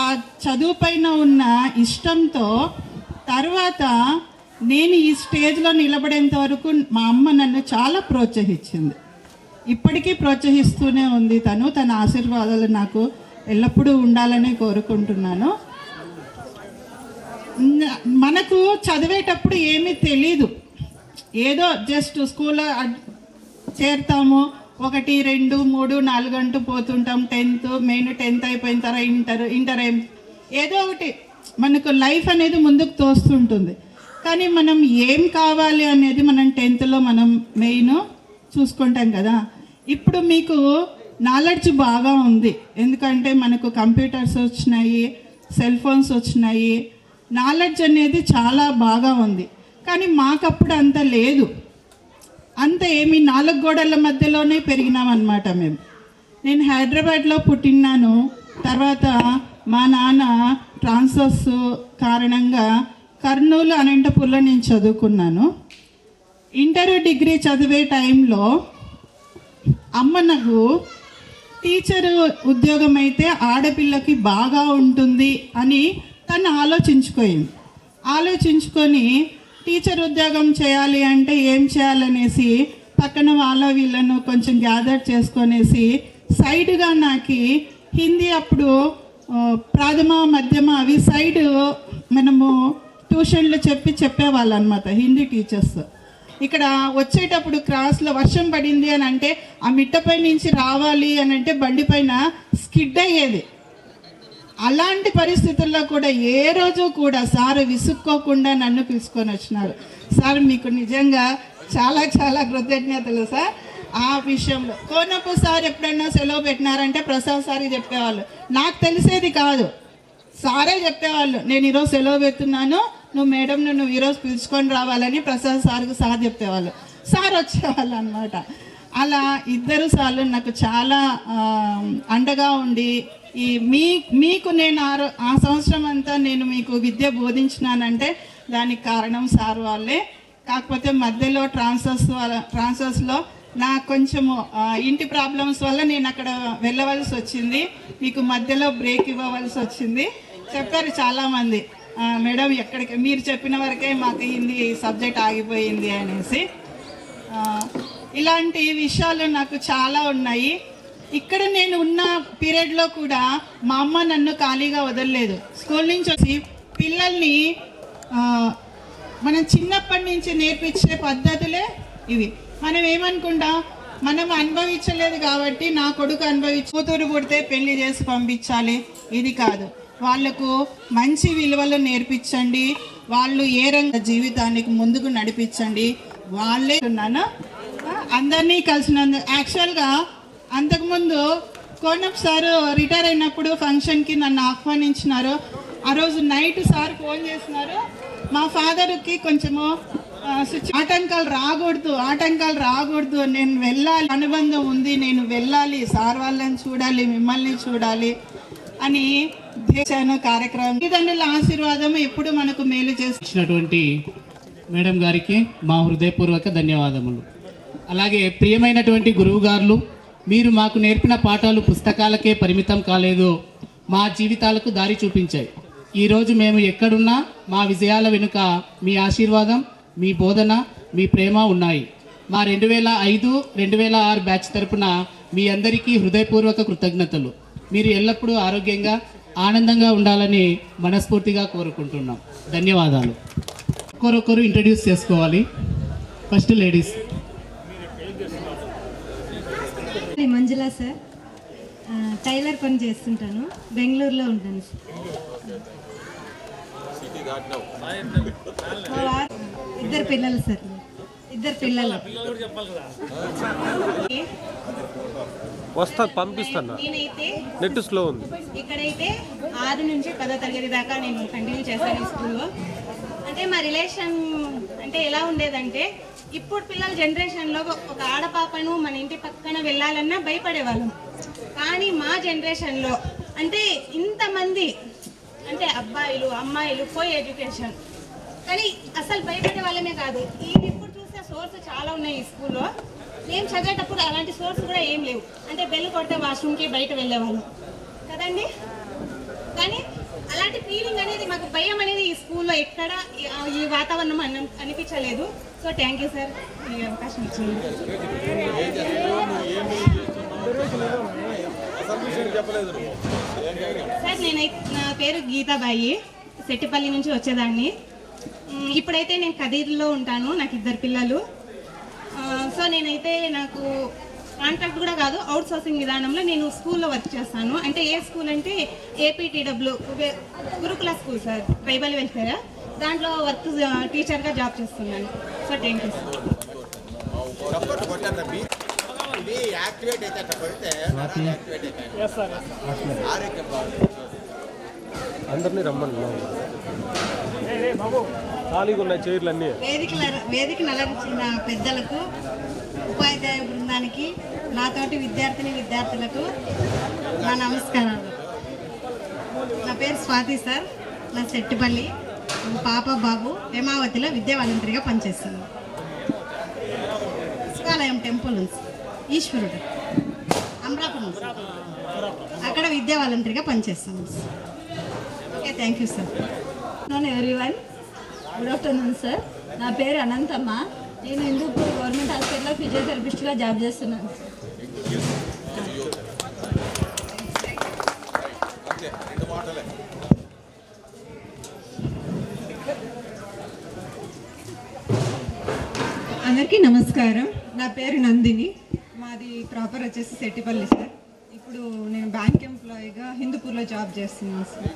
ఆ చదువు పైన ఉన్న ఇష్టంతో తర్వాత నేను ఈ స్టేజ్లో నిలబడేంత వరకు మా అమ్మ నన్ను చాలా ప్రోత్సహించింది. ఇప్పటికీ ప్రోత్సహిస్తూనే ఉంది. తన ఆశీర్వాదాలు నాకు ఎల్లప్పుడూ ఉండాలని కోరుకుంటున్నాను. మనకు చదివేటప్పుడు ఏమీ తెలీదు, ఏదో జస్ట్ స్కూల్లో చేరుతాము, 1, 2, 3, 4 అంటూ పోతుంటాం. 10th మెయిన్ 10th అయిపోయిన తర్వాత ఇంటర్ ఏదో ఒకటి మనకు లైఫ్ అనేది ముందుకు తోస్తుంటుంది. కానీ మనం ఏం కావాలి అనేది మనం 10thలో మనం మెయిన్ చూసుకుంటాం కదా. ఇప్పుడు మీకు నాలెడ్జ్ బాగా ఉంది, ఎందుకంటే మనకు కంప్యూటర్స్ వచ్చినాయి, సెల్ ఫోన్స్ వచ్చినాయి, నాలెడ్జ్ అనేది చాలా బాగా ఉంది. కానీ మాకప్పుడు అంత లేదు, అంత ఏమి 4 గోడల మధ్యలోనే పెరిగినామన్నమాట మేము. నేను హైదరాబాద్లో పుట్టినాను. తర్వాత మా నాన్న ట్రాన్స్ఫర్స్ కారణంగా కర్నూలు, అనంతపూర్లో నేను చదువుకున్నాను. ఇంటర్ డిగ్రీ చదివే టైంలో అమ్మ నాకు టీచర్ ఉద్యోగం అయితే ఆడపిల్లకి బాగా ఉంటుంది అని తను ఆలోచించుకొని టీచర్ ఉద్యోగం చేయాలి అంటే ఏం చేయాలనేసి పక్కన వాళ్ళ వీళ్ళను కొంచెం గ్యాదర్ చేసుకొనేసి సైడ్గా నాకు హిందీ అప్పుడు ప్రాథమ మధ్యమ అవి సైడ్ మనము ట్యూషన్లు చెప్పేవాళ్ళు అనమాట హిందీ టీచర్స్. ఇక్కడ వచ్చేటప్పుడు క్రాస్లో వర్షం పడింది అని అంటే ఆ మిట్టపై నుంచి రావాలి అని అంటే బండి పైన స్కిడ్ అయ్యేది. అలాంటి పరిస్థితుల్లో కూడా ఏ రోజు కూడా సార్ విసుక్కోకుండా నన్ను పిలుచుకొని వచ్చినారు. సార్ మీకు నిజంగా చాలా చాలా కృతజ్ఞతలు సార్. ఆ విషయంలో కోనప్ప సార్ ఎప్పుడైనా సెలవు పెట్టినారంటే ప్రసాద్ సార్ చెప్పేవాళ్ళు, నాకు తెలిసేది కాదు, సారే చెప్పేవాళ్ళు. నేను ఈరోజు సెలవు పెడుతున్నాను, నువ్వు మేడం నువ్వు ఈరోజు పిలుచుకొని రావాలని ప్రసాద్ సార్కు సార్ చెప్పేవాళ్ళు. సార్ వచ్చేవాళ్ళు అనమాట. అలా 2 సార్లు నాకు చాలా అండగా ఉండి మీకు నేను ఆ సంవత్సరం అంతా నేను మీకు విద్య బోధించినానంటే దానికి కారణం సార్ వాళ్ళే. కాకపోతే మధ్యలో ట్రాన్స్ఫర్స్లో నాకు కొంచెము ఇంటి ప్రాబ్లమ్స్ వల్ల నేను అక్కడ వెళ్ళవలసి వచ్చింది, మీకు మధ్యలో బ్రేక్ ఇవ్వవలసి వచ్చింది. చెప్పారు చాలామంది, మేడం ఎక్కడికి మీరు చెప్పిన వరకే మాకు హిందీ సబ్జెక్ట్ ఆగిపోయింది అనేసి. ఇలాంటి విషయాలు నాకు చాలా ఉన్నాయి. ఇక్కడ నేను ఉన్న పీరియడ్లో కూడా మా అమ్మ నన్ను ఖాళీగా వదలలేదు. స్కూల్ నుంచి వచ్చి పిల్లల్ని మనం చిన్నప్పటి నుంచి నేర్పించే పద్ధతులే ఇవి. మనం ఏమనుకుంటాం, మనం అనుభవించలేదు కాబట్టి నా కొడుకు కూతురు పుడితే పెళ్లి చేసి పంపించాలి, ఇది కాదు. వాళ్లకు మంచి విలువలు నేర్పించండి, వాళ్ళు ఏ రంగ జీవితానికి ముందుకు నడిపించండి. వాళ్ళే ఉన్నాను అందరినీ కలిసినందుకు. యాక్చువల్గా అంతకుముందు కోనప్ సార్ రిటైర్ అయినప్పుడు ఫంక్షన్కి నన్ను ఆహ్వానించినారు. ఆ రోజు నైట్ సార్ ఫోన్ చేసినారు, మా ఫాదర్కి కొంచెము ఆటంకాలు రాకూడదు, నేను వెళ్ళాలి, అనుబంధం ఉంది, నేను వెళ్ళాలి, సార్ వాళ్ళని చూడాలి, మిమ్మల్ని చూడాలి అని కార్యక్రమం. తల్లిదండ్రుల ఆశీర్వాదం ఎప్పుడు మనకు మేలు చేసినటువంటి మేడం గారికి మా హృదయపూర్వక ధన్యవాదములు. అలాగే ప్రియమైనటువంటి గురువు గారులు, మీరు మాకు నేర్పిన పాఠాలు పుస్తకాలకే పరిమితం కాలేదు, మా జీవితాలకు దారి చూపించాయి. ఈరోజు మేము ఎక్కడున్నా మా విజయాల వెనుక మీ ఆశీర్వాదం, మీ బోధన, మీ ప్రేమ ఉన్నాయి. మా 2005-2006 బ్యాచ్ తరపున మీ అందరికీ హృదయపూర్వక కృతజ్ఞతలు. మీరు ఎల్లప్పుడూ ఆరోగ్యంగా ఆనందంగా ఉండాలని మనస్ఫూర్తిగా కోరుకుంటున్నాం. ధన్యవాదాలు. ఒకరొకరు ఇంట్రడ్యూస్ చేసుకోవాలి. First ladies. Manjula sir, tailor పని చేస్తుంటాను, బెంగళూరులో ఉంటాను సార్. ఇద్దరు పిల్లలు సార్, వస్తా పంపిస్తాను. నేనైతే నెట్ స్లో ఉంది. ఇక్కడైతే 6 నుంచి 10వ తరగతి దాకా నేను కంటిన్యూ చేశాను ఈ స్కూల్లో. అంటే మా రిలేషన్ అంటే ఎలా ఉండేదంటే, ఇప్పుడు పిల్లల జనరేషన్లో ఒక ఆడపాపను మన ఇంటి పక్కన వెళ్ళాలన్నా భయపడేవాళ్ళం. కానీ మా జనరేషన్లో అంటే ఇంతమంది అంటే అబ్బాయిలు అమ్మాయిలు ఎడ్యుకేషన్, కానీ అసలు భయపడే వాళ్ళమే కాదు. ఇప్పుడు చూస్తే సోర్స్ చాలా ఉన్నాయి ఈ స్కూల్లో. మేము చదివేటప్పుడు అలాంటి సోర్స్ కూడా ఏం లేవు. అంటే బెల్ కొడితే వాష్రూమ్కి బయట వెళ్ళేవాళ్ళం కదండి. కానీ అలాంటి ఫీలింగ్ అనేది, మాకు భయం అనేది ఈ స్కూల్లో ఎక్కడ ఈ వాతావరణం అనిపించలేదు. సో థ్యాంక్ యూ సార్, ఈ అవకాశం ఇచ్చింది. సార్ నా పేరు గీతాబాయి, సెట్టిపల్లి నుంచి వచ్చేదాన్ని. ఇప్పుడైతే నేను కదీర్లో ఉంటాను, నాకు 2 పిల్లలు. సో నేనైతే నాకు కాంట్రాక్ట్ కూడా కాదు, అవుట్ సోర్సింగ్ విధానంలో నేను స్కూల్లో వర్క్ చేస్తాను. అంటే ఏ స్కూల్ అంటే ఏపీటీడబ్ల్యూ గురుకుల స్కూల్ సార్, ట్రైబల్ వెల్ఫేర్. దాంట్లో వర్క్ టీచర్గా జాబ్ చేస్తున్నాను. So thank you sir. అందరినీ రమ్మని ఖాళీగా ఉన్నాయి చైర్లన్నీ. వేదికను అలరించిన పెద్దలకు, ఉపాధ్యాయ బృందానికి, నాతోటి విద్యార్థులకు నా నమస్కారాలు. నా పేరు స్వాతి సార్, నా సెట్టిపల్లి. పాప బాబు హేమావతిలో విద్యా వాలంటీర్గా పనిచేస్తున్నాను. శివాలయం టెంపుల్ ఈశ్వరుడు అమరాపురం, అక్కడ విద్యా వాలంటీర్గా పనిచేస్తాను. Okay, thank you sir. Everyone, good afternoon sir. నా పేరు అనంతమ్మ. నేను హిందూపూర్ గవర్నమెంట్ హాస్పిటల్లో ఫిజియోథెరపిస్ట్గా జాబ్ చేస్తున్నాను. అందరికీ నమస్కారం. నా పేరు నందిని. మాది ప్రాపర్ వచ్చేసి సెట్టిపల్లి సార్. ఇప్పుడు నేను బ్యాంక్ ఎంప్లాయీగా హిందూపూర్లో జాబ్ చేస్తున్నాను సార్.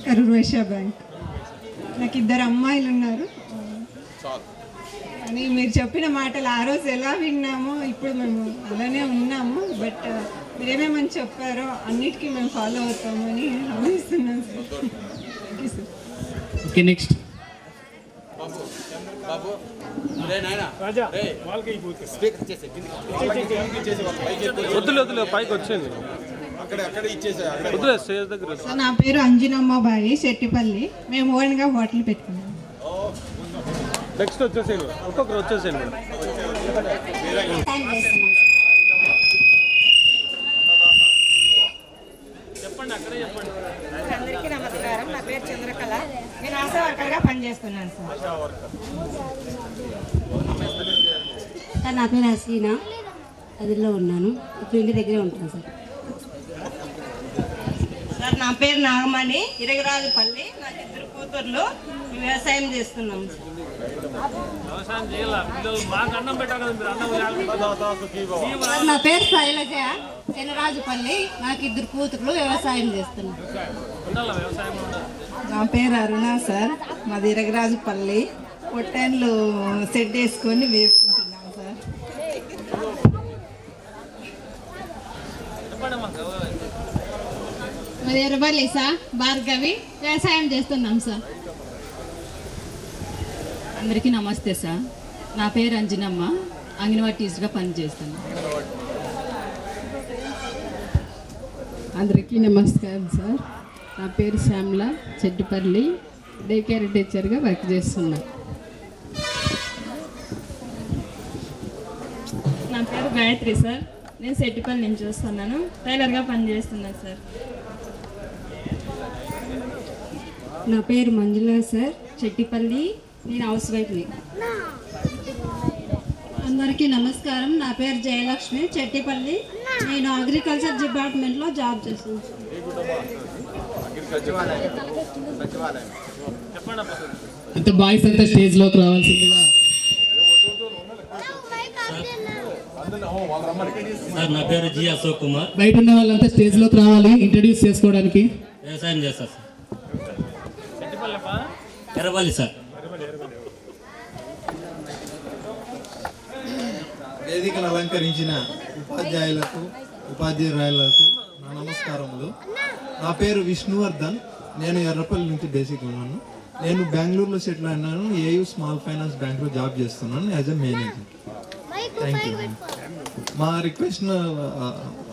కరూర్ వైశ్య బ్యాంక్. నాకు 2 అమ్మాయిలు ఉన్నారు. అని మీరు చెప్పిన మాటలు ఆ రోజు ఎలా విన్నామో ఇప్పుడు మేము అలానే ఉన్నాము. బట్ మీరేమేమని చెప్పారో అన్నిటికీ మేము ఫాలో అవుతామని భావిస్తున్నాం sir. Thank you sir. Okay, next వద్దులే పైకి వచ్చేయండి. వద్దులే స్టేజ్ దగ్గర. నా పేరు అంజనమ్మ బాయి, సెట్టిపల్లి. మేము ఓన్గా హోటల్ పెట్టుకున్నాం. నెక్స్ట్ వచ్చేసేయండి, ఒక్కొక్కరు వచ్చేసేయండి. చెప్పండి, అక్కడే చెప్పండి. అందరికీ నమస్కారం. నా పేరు చంద్రకళ. నేను ఆశా వర్కర్గా పనిచేస్తున్నాను సార్. నా పేరు హసీనా, అదిలో ఉన్నాను. ఇప్పుడు ఇంటి దగ్గరే ఉంటాను సార్. సార్ నా పేరు నాగమణి, ఇరగరాజుపల్లి. నాకు 2 కూతుర్లు. వ్యవసాయం చేస్తున్నాం. నా పేరు శైలజ, శనరాజుపల్లి. నాకు 2 కూతుర్లు, వ్యవసాయం చేస్తున్నాం. నా పేరు అరుణ సార్, మాది ఇరగరాజుపల్లి. పొట్టెన్లు సెట్ వేసుకొని వేపుకుంటున్నాం సార్. మాది ఎర్రబల్లి సార్, భార్గవి. వ్యవసాయం చేస్తున్నాం సార్. అందరికీ నమస్తే సార్. నా పేరు అంజనమ్మ, అంగన్వాడీ టీచర్గా పనిచేస్తాను. అందరికీ నమస్కారం సార్. నా పేరు శ్యామల, చెడ్డిపల్లి. డే కేర్ టీచర్గా వర్క్ చేస్తున్నా. నా పేరు గాయత్రి సార్. నేను సెట్టిపల్లి నుంచి వస్తున్నాను. టైలర్గా పనిచేస్తున్నాను సార్. నా పేరు మంజుల సార్, చెట్టిపల్లి. నేను హౌస్ వైఫ్ని. అందరికీ నమస్కారం. నా పేరు జయలక్ష్మి, చెట్టిపల్లి. నేను అగ్రికల్చర్ డిపార్ట్మెంట్లో జాబ్ చేస్తున్నాను. అంత బాయ్స్ అంతా స్టేజ్లోకి రావాల్సిందిగా. సార్ నా పేరు జి అశోక్ కుమార్. బయట ఉన్న వాళ్ళంతా స్టేజ్లోకి రావాలి ఇంట్రడ్యూస్ చేసుకోవడానికి. వ్యవసాయం చేస్తా సార్. ఎర్రబల్లి సార్. వేదికను అలంకరించిన ఉపాధ్యాయులకు, ఉపాధ్యాయురాయులకు నా నమస్కారములు. నా పేరు విష్ణువర్ధన్. నేను ఎర్రపల్లి నుంచి బేసిక్ ఉన్నాను. నేను బెంగళూరులో సెటిల్ అయినాను. ఏయూ స్మాల్ ఫైనాన్స్ బ్యాంక్లో జాబ్ చేస్తున్నాను as a manager. Thank you. మా రిక్వెస్ట్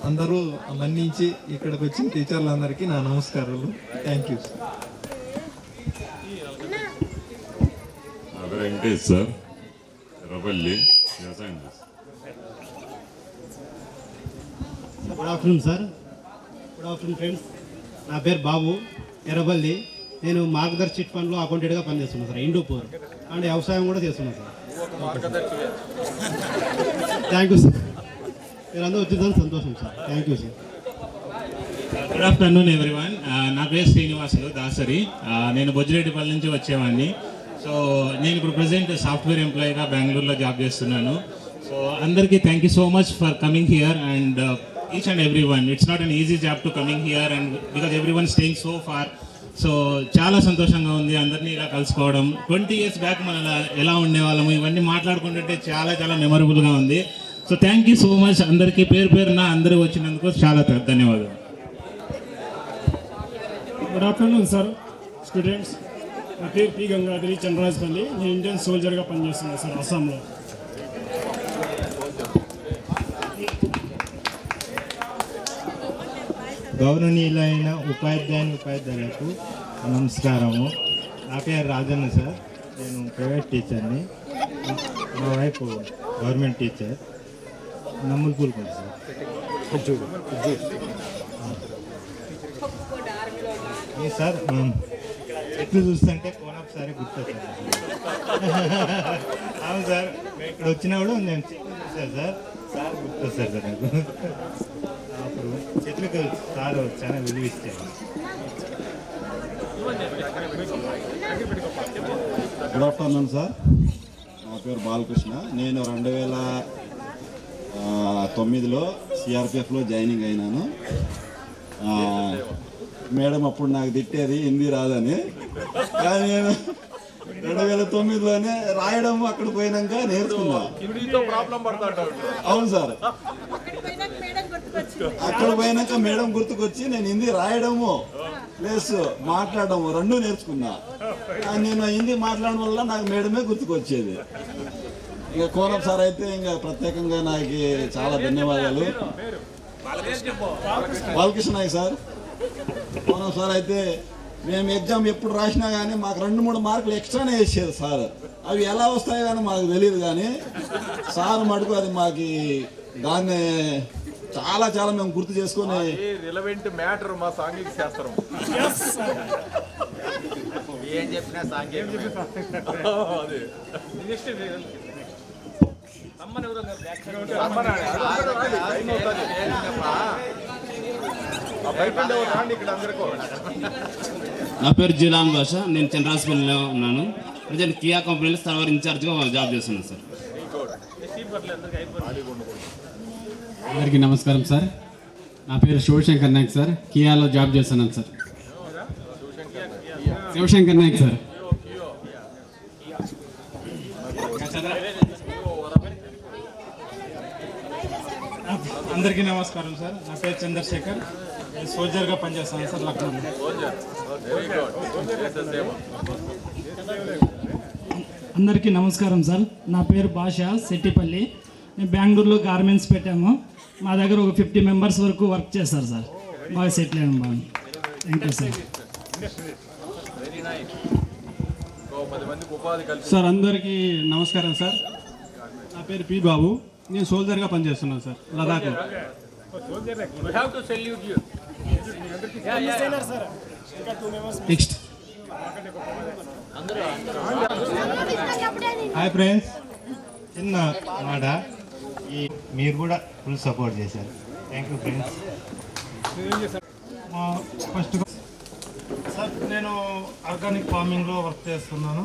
అందరూ మన్నించి ఇక్కడికి వచ్చిన టీచర్లందరికీ నా నమస్కారాలు. Thank you. Venkatesh sir, Errapalli. వ్యవసాయం చేస్తాను. Good afternoon sir. Good afternoon friends. నా పేరు బాబు, ఎర్రబల్లి. నేను మార్గదర్శి చిట్ ఫండ్లో అకౌంటెంట్గా పనిచేస్తున్నాను సార్, హిందూపూర్. అండ్ వ్యవసాయం కూడా చేస్తున్నాను సార్. Thank you sir. మీరందరూ వచ్చిందని సంతోషం sir. Thank you sir. Good afternoon everyone. నా పేరు శ్రీనివాసులు దాసరి. నేను బొజ్జిరెడ్డిపల్లి నుంచి వచ్చేవాడిని. సో నేను ఇప్పుడు ప్రజెంట్ సాఫ్ట్వేర్ ఎంప్లాయీగా బెంగళూరులో జాబ్ చేస్తున్నాను. సో అందరికీ thank you so much for coming here and each and every one. It's not an easy job to coming here and because every one staying so far. So చాలా సంతోషంగా ఉంది అందరినీ ఇలా కలుసుకోవడం. 20 years back మనం ఎలా ఉండేవాళ్ళము ఇవన్నీ మాట్లాడుకుంటుంటే చాలా చాలా మెమరబుల్గా ఉంది. So thank you so much అందరికీ పేరు పేరున అందరూ వచ్చినందుకు చాలా ధన్యవాదాలు. Good afternoon sir, students. నా పేరు పి గంగాధరి చంద్రరాజపల్లి. నేను ఇండియన్ సోల్జర్గా పనిచేస్తున్నాను సార్ అస్సాంలో. గౌరవనీయులైన ఉపాధ్యాయులకు నమస్కారము. నా పేరు రాజన్న సార్. నేను ప్రైవేట్ టీచర్ని. మా వైఫ్ గవర్నమెంట్ టీచర్ నమ్ముల్పూల్ కూడా సార్. సార్ చెట్లు చూస్తుంటే కోనొకసారి గుర్తొచ్చింది. అవును సార్, ఇక్కడ వచ్చినప్పుడు నేను చెట్లు చూసాను సార్. సార్ గుర్తొస్తారు సార్ నాకు. అప్పుడు చెట్లకు సార్ చాలా విలువ ఇచ్చారు. Good afternoon sir. నా పేరు బాలకృష్ణ. నేను 2009లో సిఆర్పిఎఫ్లో జాయినింగ్ అయినాను. మేడం అప్పుడు నాకు తిట్టేది హిందీ రాదని, కానీ నేను 2009లోనే రాయడం అక్కడ పోయినాక నేర్చుకున్నా. అవును సార్, అక్కడ పోయినాక మేడం గుర్తుకొచ్చి నేను హిందీ రాయడము ప్లస్ మాట్లాడము రెండు నేర్చుకున్నా. నేను హిందీ మాట్లాడడం వల్ల నాకు మేడమే గుర్తుకొచ్చేది. ఇక కోనప్ సార్ అయితే ఇంకా ప్రత్యేకంగా నాకు చాలా ధన్యవాదాలు. బాలకృష్ణ నాయక్ సార్, కోనప్ సార్ అయితే మేము ఎగ్జామ్ ఎప్పుడు రాసినా కానీ మాకు 2-3 మార్కులు ఎక్స్ట్రానే వేసేది సార్. అవి ఎలా వస్తాయో కానీ మాకు తెలియదు, కానీ సార్ మటుకు అది మాకు దాన్ని చాలా చాలా మేము గుర్తు చేసుకుని రిలవెంట్ మ్యాటర్ మా సాంఘిక శాస్త్రం ఏం చెప్పినా నా పేరు జిలాన్ భాష. నేను చంద్రాస్పల్లిలో ఉన్నాను. ప్రజెంట్ కియా కంపెనీలో సర్వర్ ఇన్ఛార్జ్గా జాబ్ చేస్తున్నాను సార్. అందరికీ నమస్కారం సార్. నా పేరు శివశంకర్ నాయక్ సార్. కియాలో జాబ్ చేస్తున్నాను సార్. శివశంకర్ నాయక్ సార్. అందరికీ నమస్కారం సార్. నా పేరు చంద్రశేఖర్. నేను సోల్జర్గా పనిచేస్తాను సార్ లక్నోలో. అందరికీ నమస్కారం సార్. నా పేరు భాష సెట్టిపల్లి. మేము బెంగళూరులో గార్మెంట్స్ పెట్టాము. మా దగ్గర ఒక 50 మెంబర్స్ వరకు వర్క్ చేస్తారు సార్. బాగా సెటిల్ అయ్యాము. బాగా థ్యాంక్ యూ సార్. సార్ అందరికీ నమస్కారం సార్. నా పేరు పి బాబు. నేను సోల్జర్గా పనిచేస్తున్నాను సార్ లదాఖ్లో. నెక్స్ట్. హాయ్ ఫ్రెండ్స్, చిన్న మాట. మీరు కూడా ఫుల్ సపోర్ట్ చేశారు. Thank you friends. First sir నేను ఆర్గానిక్ ఫార్మింగ్లో వర్క్ చేస్తున్నాను.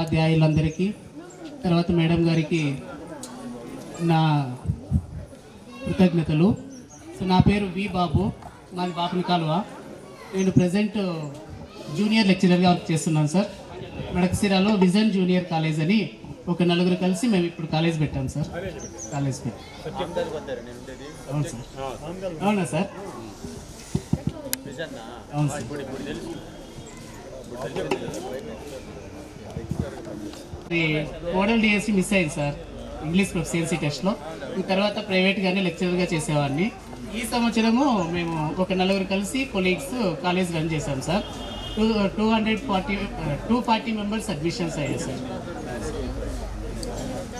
అధ్యాయులందరికీ తర్వాత మేడం గారికి నా కృతజ్ఞతలు. సో నా పేరు వి బాబు, మాది బాపుని కాలువ. నేను ప్రజెంట్ జూనియర్ లెక్చరర్గా వర్క్ చేస్తున్నాను సార్. మడకసిరాలో విజన్ జూనియర్ కాలేజ్ అని ఒక 4 కలిసి మేము ఇప్పుడు కాలేజ్ పెట్టాం సార్. కాలేజ్ పెట్టాం. అవును సార్. అవునా సార్? అవును సార్. మోడల్ డిఎస్సి మిస్ అయింది సార్ ఇంగ్లీష్ ప్రొఫిషియన్సీ టెస్ట్లో. ఈ తర్వాత ప్రైవేట్గానే లెక్చరర్గా చేసేవాడిని. ఈ సంవత్సరము మేము ఒక 4 కలిసి కొలీగ్స్ కాలేజ్ రన్ చేశాం సార్. 240 మెంబర్స్ అడ్మిషన్స్ అయ్యాయి సార్.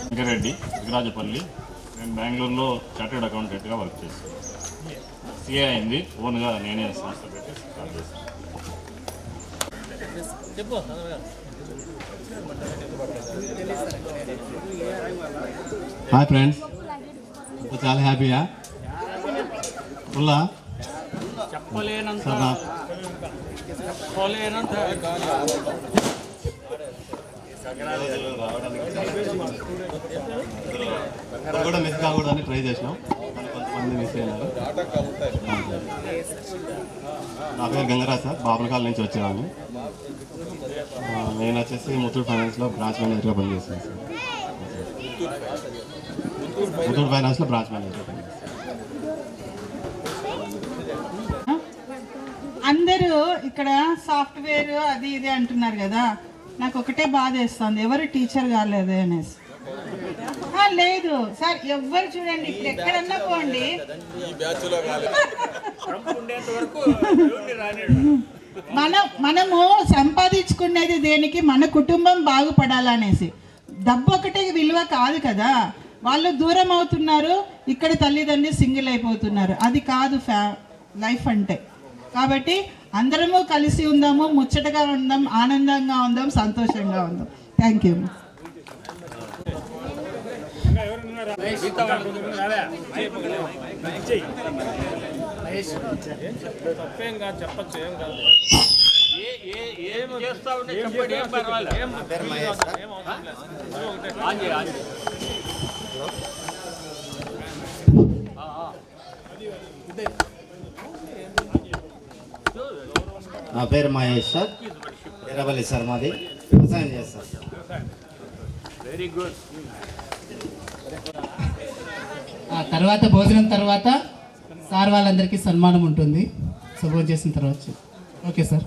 వెంకరెడ్డి విరాజపల్లి. నేను బెంగళూరులో చార్టెడ్ అకౌంటెంట్గా వర్క్ చేస్తాను. సిఏ అయింది, ఓన్గా నేనే సంస్థ పెట్టి స్టార్ట్ చేస్తాను. హాయ్ ఫ్రెండ్స్, చాలా హ్యాపీయా ఉల్లా సార్ కూడా మిస్ కాకూడదని ట్రై చేసినాం, కానీ కొంతమంది మిస్ అయినారు. నా పేరు గంగరాజ్ సార్, బాపులకాల నుంచి వచ్చేవాడిని. నేను వచ్చేసి ముత్తూట్ ఫైనాన్స్లో బ్రాంచ్ మేనేజర్గా పనిచేస్తాను సార్. ముత్తూట్ ఫైనాన్స్లో బ్రాంచ్ మేనేజర్గా పనిచేస్తాను. అందరూ ఇక్కడ సాఫ్ట్వేర్ అది ఇది అంటున్నారు కదా, నాకు ఒకటే బాధ వేస్తుంది, ఎవరు టీచర్ కాలేదు అనేసి. లేదు సార్, ఎవ్వరు చూడండి, ఇప్పుడు ఎక్కడన్నా పోండి, మనము సంపాదించుకునేది దేనికి? మన కుటుంబం బాగుపడాలనేసి. డబ్బు ఒకటే విలువ కాదు కదా. వాళ్ళు దూరం అవుతున్నారు, ఇక్కడ తల్లిదండ్రులు సింగిల్ అయిపోతున్నారు. అది కాదు లైఫ్ అంటే. కాబట్టి అందరము కలిసి ఉందాము, ముచ్చటగా ఉందాం, ఆనందంగా ఉందాం, సంతోషంగా ఉందాం. Thank you. చెప్పచ్చు, ఏం కాదు. నా పేరు మహేష్ సార్, ఎర్రబల్లి సార్, మాది వ్యవసాయం చేస్తాను. Very good. తర్వాత భోజనం తర్వాత సార్ వాళ్ళందరికీ సన్మానం ఉంటుంది. సో భోజనం చేసిన తర్వాత. Okay sir.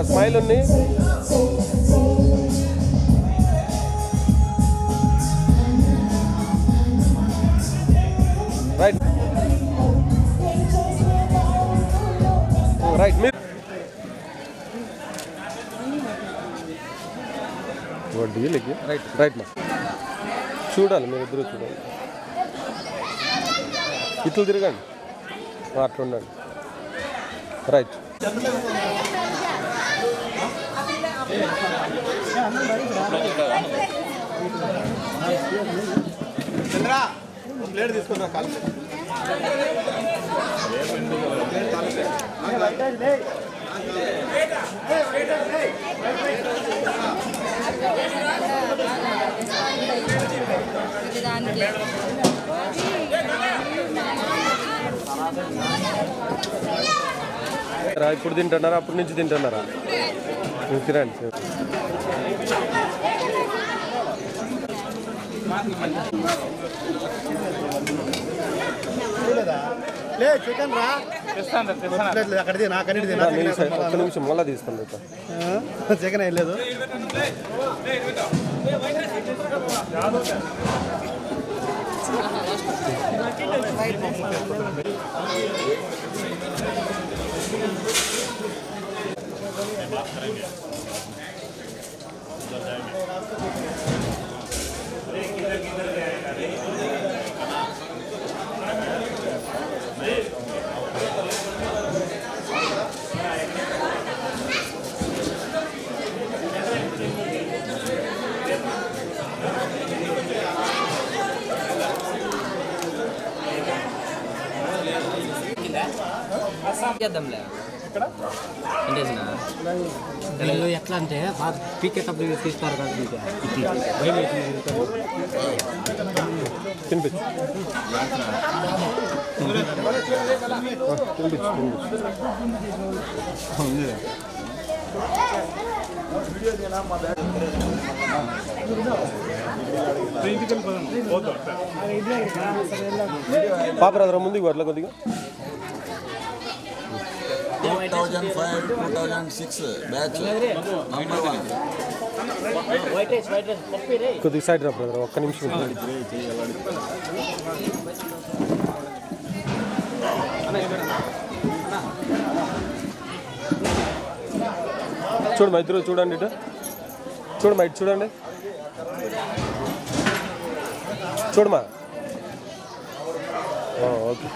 స్మైల్ ఉంది. Right right. మీరు డీల్కి రైట్ రైట్ మా చూడాలి, మీరు ఇద్దరు చూడాలి. ఇట్లు తిరగండి, అట్లా ఉండండి. రైట్. ప్లేట్ తీసుకున్నా కాలు ఇప్పుడు తింటున్నారా అప్పటి నుంచి తింటున్నారా తినండి చికెన్ రా అక్కడిది నాకన్నిటిది ఒక్క నిమిషం మళ్ళీ తీస్తాను చికెన్ వేయలేదు చేద్దాంలే వీళ్ళు ఎట్లా అంటే పీకేటప్పుడు తీస్తారు కదా పాపరాదరా ముందుకు అట్లా కొద్దిగా 2005-2006 బ్యాచ్ నంబర్ 1 కొద్దిగా సైడ్ రా బ్రదర్ ఒక్క నిమిషం చూడమ్మా ఇద్దరు చూడండి ఇటు చూడమ్మా ఇటు చూడండి చూడమ్మా ఓకే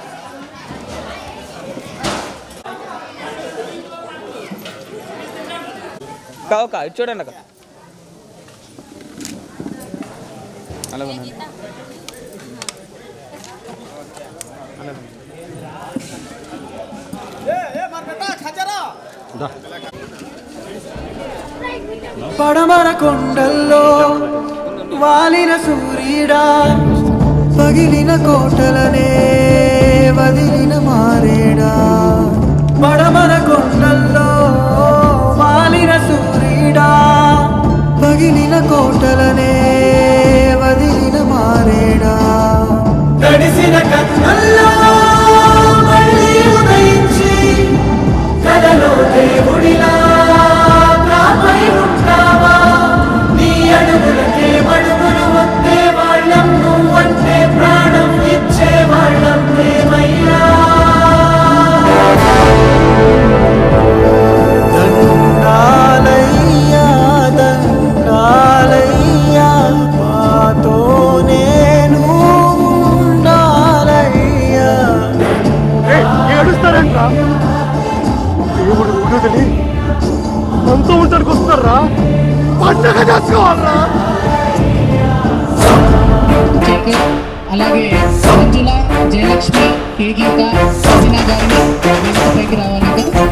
ఒక ఇటు చూడండి అక్క అలాగే పడమర కొండల్లో వాలిన సూర్యుడా పగిలిన కోటలనే వదిలిన మారేడా పడమర కొండల్లో వాలిన సూర్యుడా పగిలిన కోటలనే వదిలిన మారేడా తడిసిన కన్నుల్లో మళ్ళీ ఉదయించి కలలో దేవుడిలా నాపై ఉంటావా నీ అడుగులకే మడుగులు వద్దే వాళ్ళం నువ్వంటే ప్రాణం ఇచ్చే వాళ్ళం ఏమయ్యా దండాలయ్యా దండాలయ్యా మాతో నేను ఉండాలయ్యా ఏడుస్తారంట్రా దేవుడు విడుదలి అంత ఉంటానికి వస్తారా పండగ చేసుకోవాలరా అలాగే మంజుల జయలక్ష్మి కే గీత సీనా గారిని వేదికపైకి రావాలిగా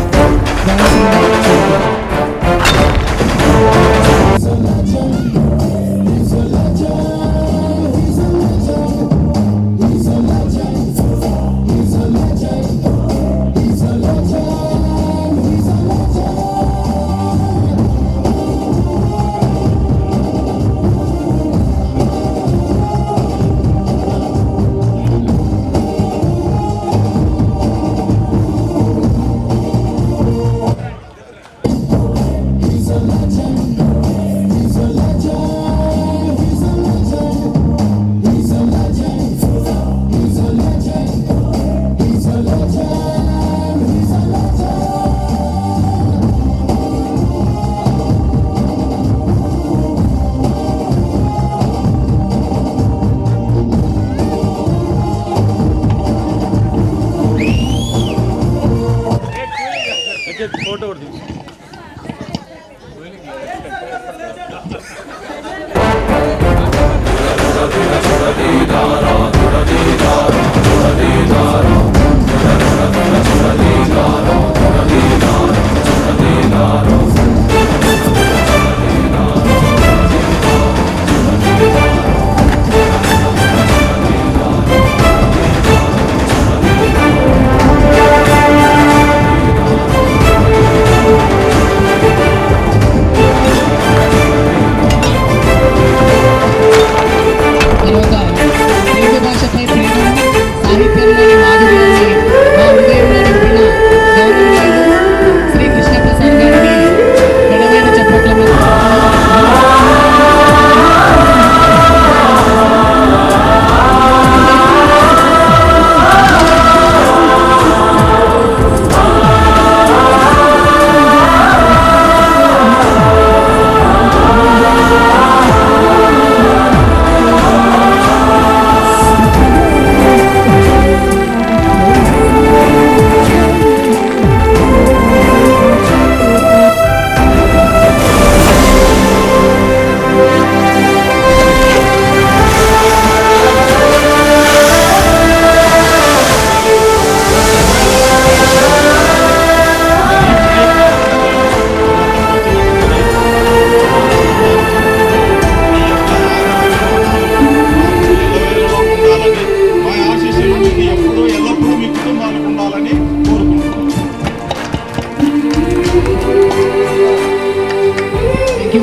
ఫోటో కూడా తీసు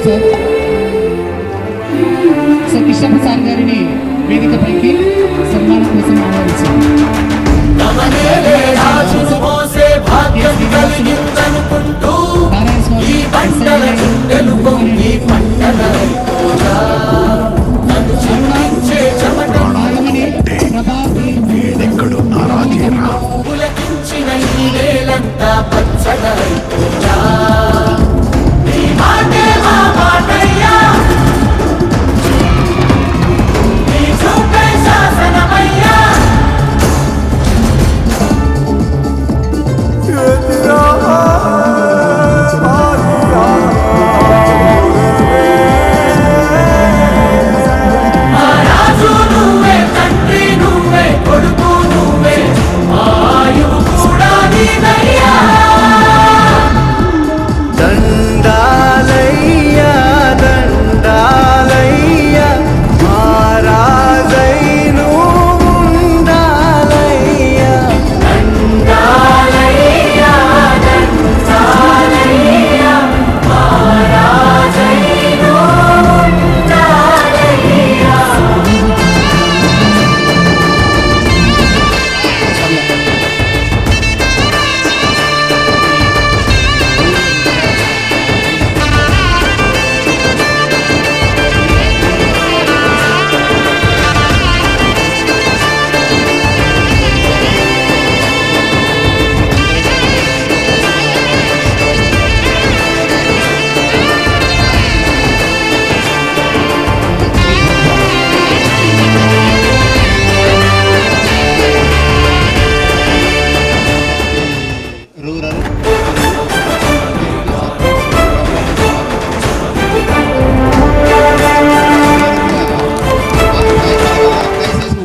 సార్. సో కృష్ణప్ప సార్ గారిని వేదికపైకి సన్మానం కోసం ఆహ్వానించారు.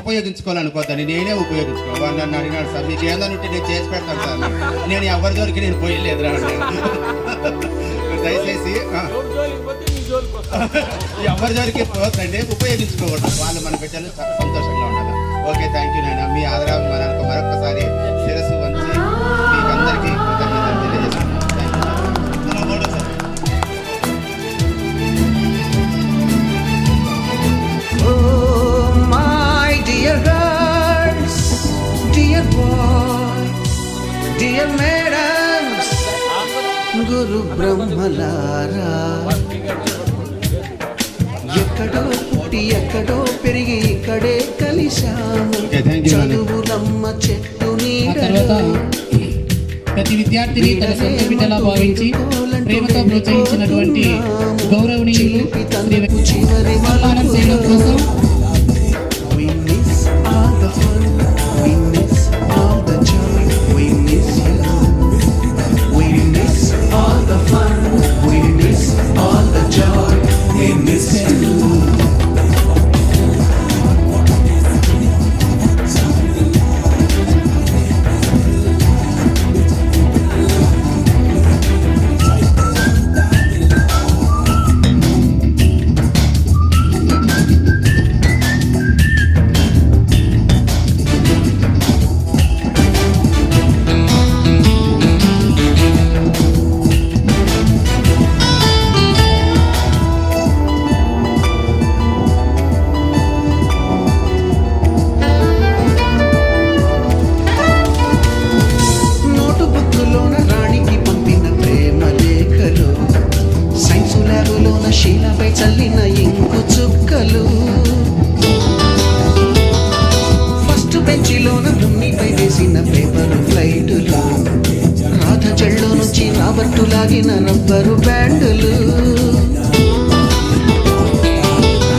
ఉపయోగించుకోవాలనుకోద్దని నేనే ఉపయోగించుకోవాలి. నన్ను అడిగినాడు సార్, మీకు ఏదైనా ఉంటే నేను చేసి పెడతాను సార్. నేను ఎవరి జోలికి నేను పోయలేదురా. దయచేసి ఎవరి జోలికి పోతండి, ఉపయోగించుకోకూడదు. వాళ్ళు మన బిడ్డలు సంతోషంగా ఉండాలి. ఓకే, థ్యాంక్ యూ నాయన. మీ ఆదరాభిమానాలకు మరొకసారి శిరస్సు వంచి మీకు అందరికీ కృతజ్ఞతలు తెలియజేస్తున్నాను. Dear girls, dear boys, dear madams, గురు బ్రహ్మలారా, ఎక్కడో పుట్టి ఎక్కడో పెరిగి ఇక్కడే కలిశాము. చదువులమ్మ చెట్టు నీడలో ప్రతి విద్యార్థిని తన సొంత బిడ్డలా భావించి ప్రేమతో ప్రోత్సహించినటువంటి గౌరవనీయులు శ్రీ సన్మానం చేయడం కోసం we miss all the fun, we miss all the joy, we miss you. We miss all the fun, we miss all the joy, we miss you. శీలపై చల్లిన ఇంకు చుక్కలు, ఫస్ట్ బెంచిలోన దుమ్మిపై వేసిన పేపరు ఫ్లైటులు, రాధ చెళ్ళు నుంచి రాబట్టు లాగిన రబ్బరు బ్యాండులు,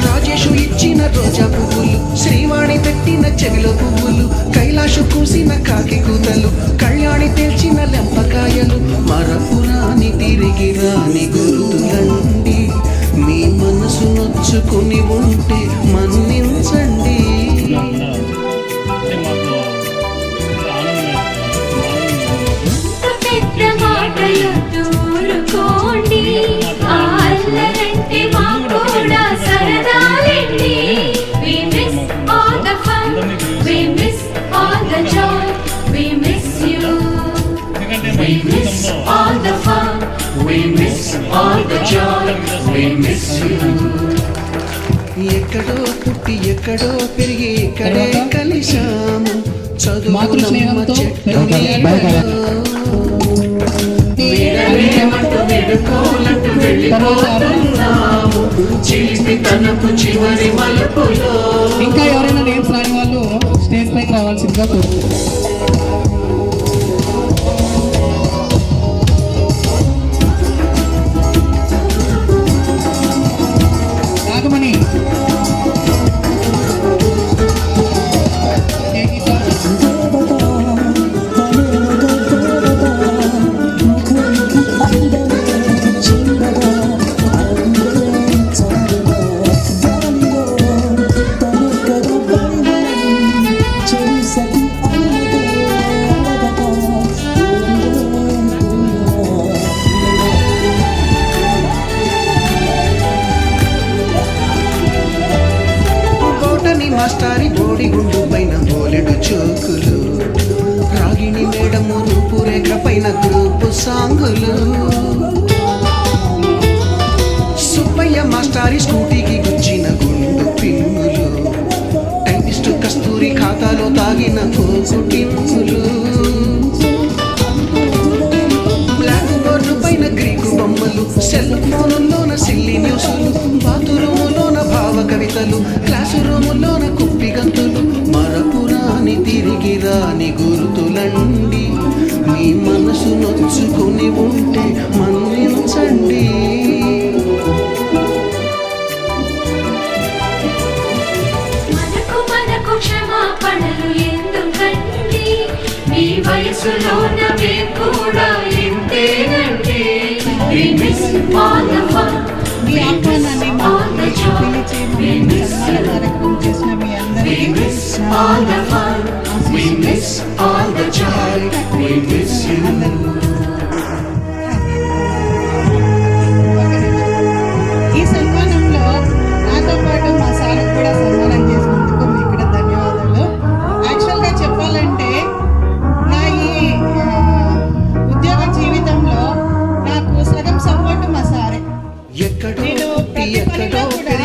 రాజేషు ఇచ్చిన రోజా పువ్వులు, శ్రీవాణి పెట్టిన చెవిలో పువ్వులు, కైలాషు కూసిన కాకి కూతలు, కళ్యాణి తెల్చిన లెంపకాయలు, మరపురాని తిరిగి రాని గురుతులండి. మీ మనసు నొచ్చుకుని ఉంటే మన్నించండి. పెద్ద మాటలు దూరుకోండి, అల్లరంటే మా కూడా సరదాలండి. We miss all the fun, we miss all the joy, we miss you. We miss all the fun, we miss all the joy. ఎక్కడో పుట్టి ఎక్కడో పెరిగి ఇక్కడే కలిశాము మాతృ స్నేహంతో ఇంకా ఎవరైనా నేమ్స్ రాని వాళ్ళు స్టేజ్ పైకి రావాల్సిందిగా కోరుతున్నాను. నాగమణి మాస్టారి బోడిగుండు పైన బోలెడు చోకులు రాగిణి మేడము రూపురేఖ పైన గ్రూపు సాంగులు సుబ్బయ్య మాస్టారి స్కూటీకి గుచ్చిన గుండు పిన్నులు టైపిస్టు కస్తూరి ఖాతాలో తాగిన కోకు టిమ్ములు బ్లాక్ బోర్డు పైన గ్రీకు బొమ్మలు సెల్ ఫోనుల్లోన సిల్లి న్యూస్లు బాతురూములోన భావ కవితలు క్లాసు రూములోన కుప్పి గంతులు మరపురాని తిరిగి రాని గుర్తులండి మీ మనసు నొచ్చుకొని ఉంటే మన్నించండి. మనకు క్షమాపణలు ఎందుకండి మీ వయసులోన మేము కూడా ఇంతేనండి. We miss all the fun. మీ ఆహ్వానాన్ని We miss కార్యక్రమం చేసిన మీ అందరికీ all the fun. We miss all the joy. We miss you. ఈ సన్మానంలో నాతో పాటు మా సార్కి కూడా సన్మానం చేసినందుకు మీకు కూడా ధన్యవాదాలు. యాక్చువల్గా చెప్పాలంటే నా ఈ ఉద్యోగ జీవితంలో నాకు సగం సపోర్ట్ మా సారే. నేను ప్రతి పనిలో కూడా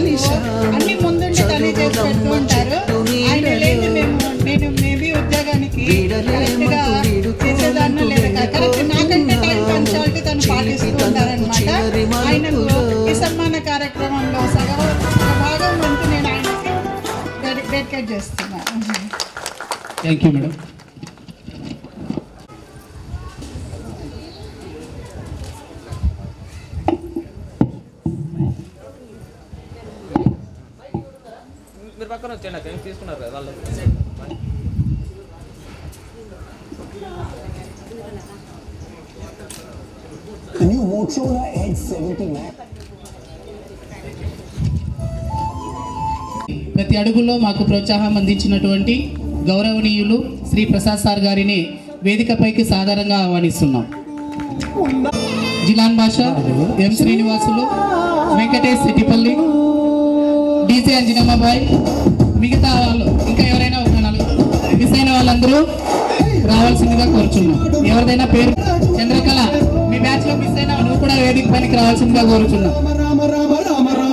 మా సార్ అన్ని ముందుండి తెలియజేసి పెడుతూ ఉంటారు. ఆయన లేదు నేను మేబీ ఉద్యోగానికి కరెక్ట్గా చేసేదాన్ని లేదు కరెక్ట్ నాకంటే టైం పంచాలిటీ తను పాటిస్తూ ఉంటారనమాట. ఆయనకు ఈ సన్మాన కార్యక్రమంలో భాగం వంతు నేను ఆయనకి డెడికేట్ చేస్తున్నాను. Thank you madam. మీరు పక్కన వచ్చేయండి అక్కడ తీసుకున్నారు కదా వాళ్ళు. The new Motorola Edge 70 Max. ప్రతి అడుగులో మాకు ప్రోత్సాహం అందించినటువంటి గౌరవనీయులు శ్రీ ప్రసాద్ సార్ గారిని వేదికపైకి సాధారణంగా ఆహ్వానిస్తున్నాం. జిలాన్ భాష, ఎం శ్రీనివాసులు, వెంకటేష్ సిటిపల్లి, డీసీ అంజనమ్మాబాయ్, మిగతా వాళ్ళు ఇంకా ఎవరైనా ఒక నలుగురు మిస్ అయిన వాళ్ళందరూ రావాల్సిందిగా కోరుచున్నాం. ఎవరిదైనా పేరు చంద్రకళ, మీ బ్యాచ్ లో మిస్ అయినా నువ్వు కూడా వేదిక పైకి రావాల్సిందిగా కోరుచున్నాం.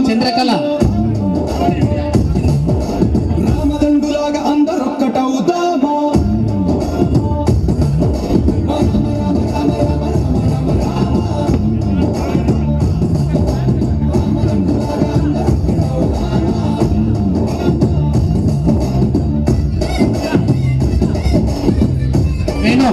చంద్రకళ వేణు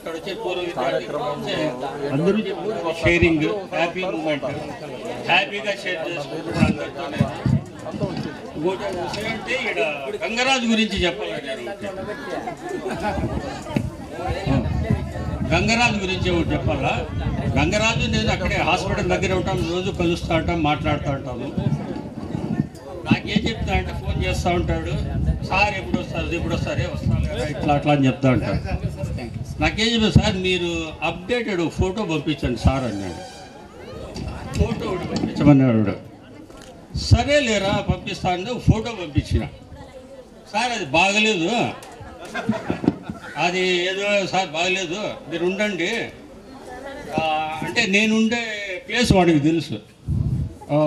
అక్కడ వచ్చే పూర్వ విద్యార్థి అందరూ షేరింగ్ హ్యాపీ మూమెంట్, హ్యాపీగా షేర్ చేసుకుంటున్నారు అందరితోనే. ఇంకోటి అంటే ఇక్కడ గంగరాజు గురించి చెప్పాలి నేను. గంగరాజు గురించి ఒకటి చెప్పాలా. గంగరాజు నేను అక్కడే హాస్పిటల్ దగ్గర ఉంటాను, రోజు కలుస్తూ ఉంటాం, మాట్లాడుతూ ఉంటాము. నాకేం చెప్తా అంటే ఫోన్ చేస్తూ ఉంటాడు, సార్ ఎప్పుడు వస్తారు వస్తాను కదా ఇట్లా అట్లా అని చెప్తా ఉంటాడు. నాకేం చెప్పారు, సార్ మీరు అప్డేటెడ్ ఫోటో పంపించండి సార్ అన్నాడు. ఫోటో ఒకటి పంపించమన్నాడు. సరే లేరా పంపిస్తాను, ఫోటో పంపించిన. సార్ అది బాగలేదు, అది ఏదో సార్ బాగలేదు, మీరు ఉండండి అంటే నేనుండే ప్లేస్ వాడికి తెలుసు,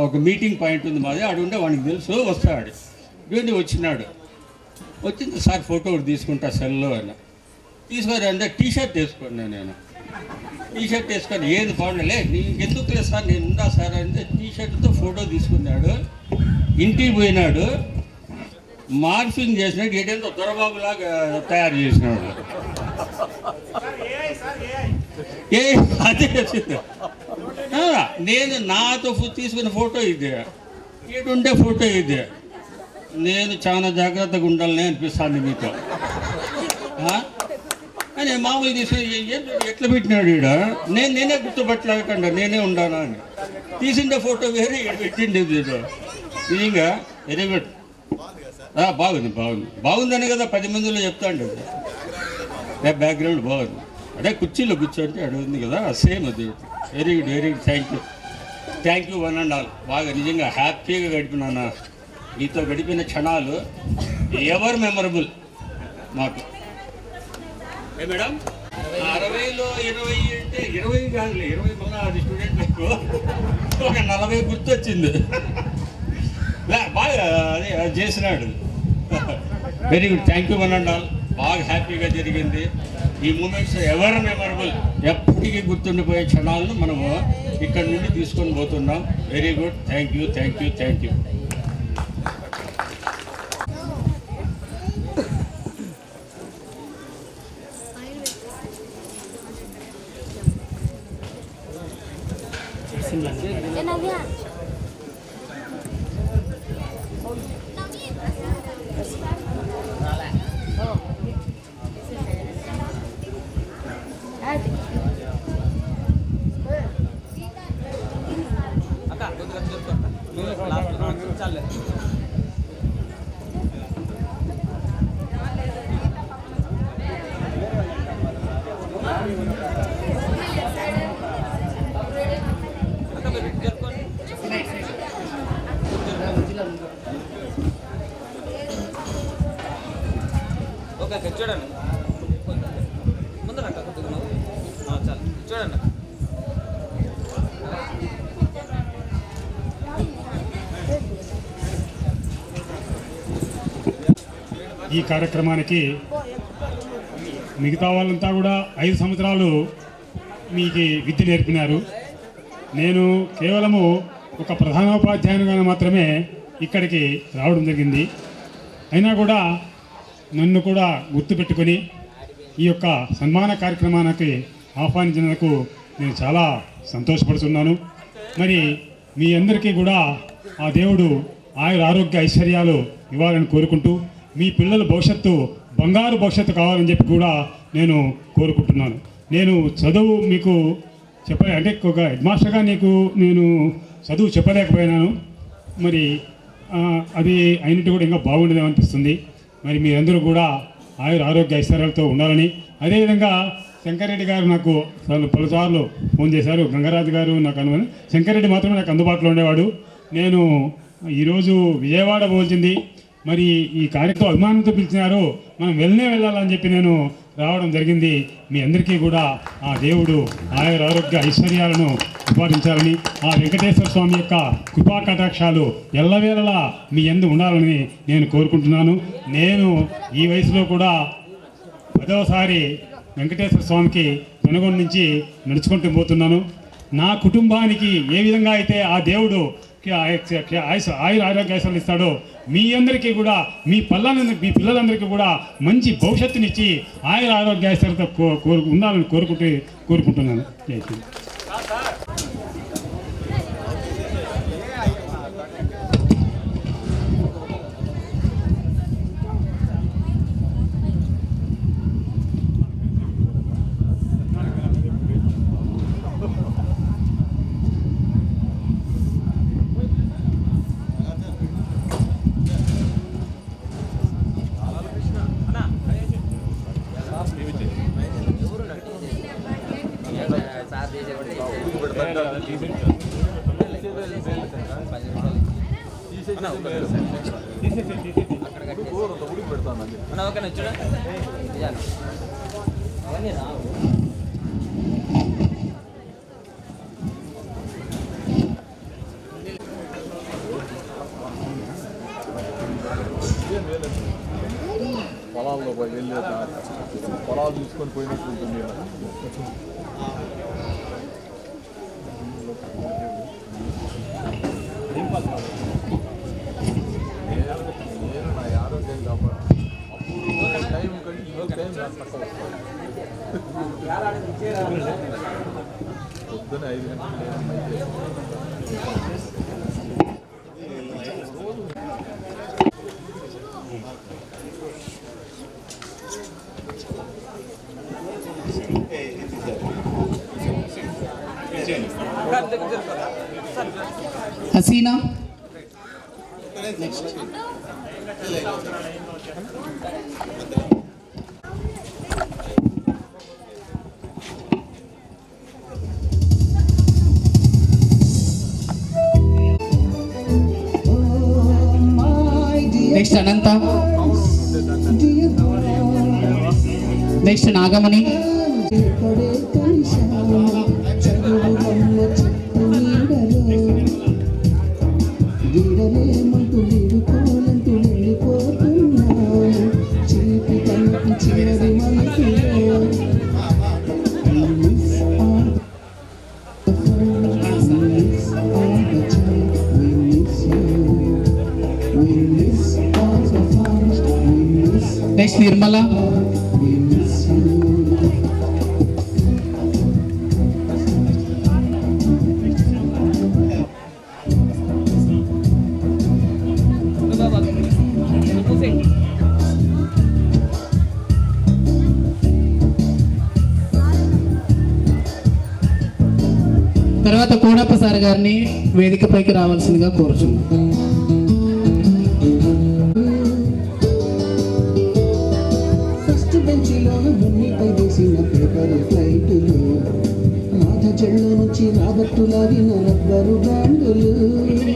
ఒక మీటింగ్ పాయింట్ ఉంది మాది, ఆడు ఉండే వాడికి తెలుసు, వస్తాడు. ఇవన్నీ వచ్చినాడు. వచ్చింది సార్ ఫోటో ఒకటి తీసుకుంటా సెల్లో అని తీసుకొని అంటే టీషర్ట్ వేసుకున్నాను. నేను టీషర్ట్ వేసుకొని ఏది బాగుండలే నీకెందుకు లేదు సార్ నేను ఉందా సార్ అంటే టీషర్ట్తో ఫోటో తీసుకున్నాడు. ఇంటికి పోయినాడు, మార్ఫింగ్ చేసినాడు, ఏటేంతో దొరబాబులాగా తయారు చేసినాడు. అదే వచ్చింది. నేను నాతో తీసుకున్న ఫోటో ఇదే, ఏడుండే ఫోటో ఇదే. నేను చాలా జాగ్రత్తగా ఉండాలని అనిపిస్తాను మీతో అని మామూలు తీసుకుని ఎట్లా పెట్టినాడు ఈడ, నేనే గుర్తుపట్టలేకుండా నేనే ఉండానా అని తీసిండే ఫోటో వేరే ఇక్కడ పెట్టిండే. నిజంగా వెరీ గుడ్, బాగుంది బాగుందని కదా 10 మందిలో చెప్తాండి. బ్యాక్గ్రౌండ్ బాగుంది, అదే కుర్చీలో కూర్చోంటే అక్కడ ఉంది కదా సేమ్ అది. Very good thank you one and all. బాగా నిజంగా హ్యాపీగా గడిపినాను. మీతో గడిపిన క్షణాలు ఎవర్ మెమరబుల్ మాకు. మేడం 60లో 20 అంటే 20 కాదులే, 20 మళ్ళీ అది స్టూడెంట్లకు ఒక 40 గుర్తొచ్చింది. బాగా అదే అది చేసినాడు. Very good thank you one and all. బాగా హ్యాపీగా జరిగింది. ఈ మూమెంట్స్ ఎవర్ మెమరబుల్, ఎప్పటికీ గుర్తుండిపోయే క్షణాలను మనము ఇక్కడ నుండి తీసుకొని పోతున్నాం. Very good thank you. Okay చూడండి ముందర చాలు చూడండి. ఈ కార్యక్రమానికి మిగతా వాళ్ళంతా కూడా 5 సంవత్సరాలు మీకు విద్య నేర్పినారు. నేను కేవలము ఒక ప్రధానోపాధ్యాయునిగా మాత్రమే ఇక్కడికి రావడం జరిగింది. అయినా కూడా నన్ను కూడా గుర్తుపెట్టుకొని ఈ యొక్క సన్మాన కార్యక్రమానికి ఆహ్వానించినందుకు నేను చాలా సంతోషపడుతున్నాను. మరి మీ అందరికీ కూడా ఆ దేవుడు ఆయుర ఆరోగ్య ఐశ్వర్యాలు ఇవ్వాలని కోరుకుంటూ మీ పిల్లల భవిష్యత్తు బంగారు భవిష్యత్తు కావాలని చెప్పి కూడా నేను కోరుకుంటున్నాను. నేను చదువు మీకు అంటే ఒక హెడ్ మాస్టర్గా నేను చదువు చెప్పలేకపోయినాను. మరి అది అయినట్టు కూడా ఇంకా బాగుండేది అనిపిస్తుంది. మరి మీరందరూ కూడా ఆయుర ఆరోగ్య ఐశ్వర్యాలతో ఉండాలని, అదేవిధంగా శంకర్రెడ్డి గారు నాకు పలుసార్లు ఫోన్ చేశారు. గంగరాజు గారు నాకు అనుమతి, శంకర్రెడ్డి మాత్రమే నాకు అందుబాటులో ఉండేవాడు. నేను ఈరోజు విజయవాడ పోల్చింది, మరి ఈ కార్యక్రమం అభిమానంతో పిలిచినారు, మనం వెళ్ళాలని చెప్పి నేను రావడం జరిగింది. మీ అందరికీ కూడా ఆ దేవుడు ఆయుర ఆరోగ్య ఐశ్వర్యాలను ఉపాదించాలని, ఆ వెంకటేశ్వర స్వామి యొక్క కృపా కటాక్షాలు ఎల్లవేళలా మీ యందు ఉండాలని నేను కోరుకుంటున్నాను. నేను ఈ వయసులో కూడా 10వసారి వెంకటేశ్వర స్వామికి పెనుగొండ నుంచి నడుచుకుంటూ పోతున్నాను. నా కుటుంబానికి ఏ విధంగా అయితే ఆ దేవుడు ఆయుర ఆరోగ్యాలు ఇస్తాడో మీ అందరికీ కూడా మీ పిల్లలందరికీ కూడా మంచి భవిష్యత్తునిచ్చి ఆయుర ఆరోగ్యాలతో ఉండాలని కోరుకుంటున్నాను. పొలాల్లో పోయి వెళ్ళే పొలాలు తీసుకొని పోయినట్టు ఉంటుంది. నేను నా ఆరోగ్యం కాపాడు అప్పుడు టైం టైం తక్కువ పొద్దున్న 5 గంటలకు Haseena next Anantha, next Nagamani, next Nirmala, తర్వాత కోడప్ప సార్ గారిని వేదికపైకి రావాల్సిందిగా కోరుచున్నాం.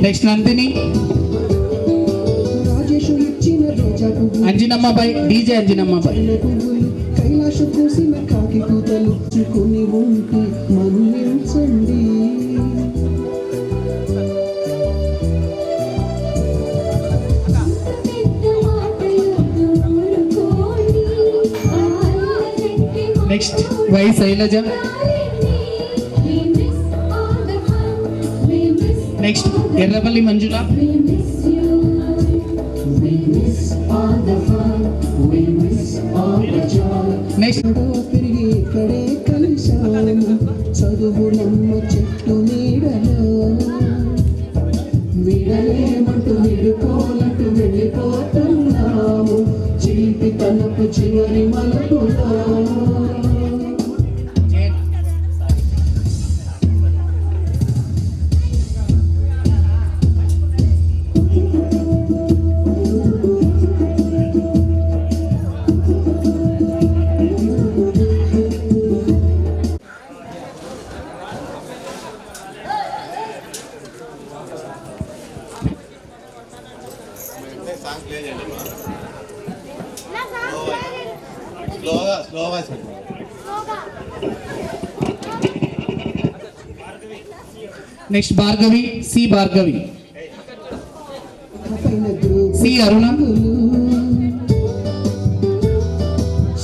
Next Nandini, Anjanammabai, DJ Anjanammabai. కైలాస పూసిన కాకి కూతలు చుకుని ఉంటే మన్నించండి. Next Y Shailaja, next Errapalli Manjula, next పెరిగి ఇక్కడే కలిశాము చదువులమ్మ చెట్టు నీడలో విడలేమంటూ విడుకోలంటూ వెళ్ళిపోతున్నాము చిలిపి తనపు చివరి మలుపులో. Next Bhargavi, C Bhargavi, C Aruna,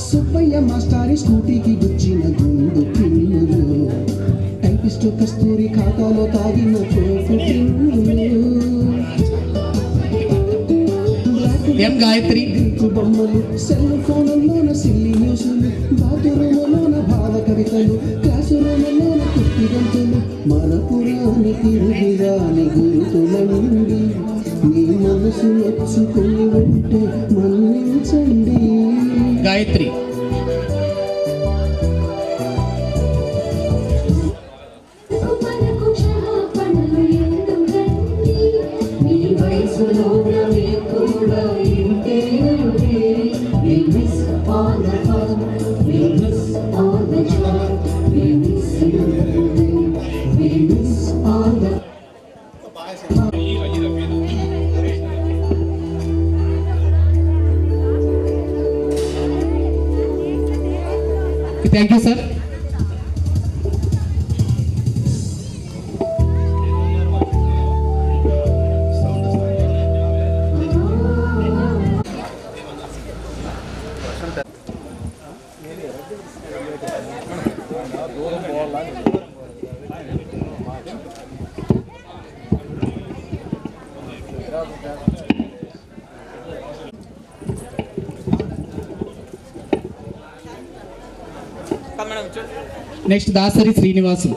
Subbaiah మాస్టారి స్కూటీకి గుచ్చిన గుండు పిన్నులు, టైపిస్టు కస్తూరి ఖాతాలో తాగిన కోపు పిన్నులు. ఎం గాయత్రి, బొమ్మలు సెల్ ఫోన్లోన సిల్లి న్యూసులు, బాత్రూములోన భావ కవితలు, క్లాసు రూములోన కుట్టి గంతులు, మన పురాణి తిరిగిరాని గురుతుల నుండి మీ మనసు నొచ్చుకొని ఉంటే మన్నించండి. Gayathri. Thank you sir. Next Dasari Srinivasulu.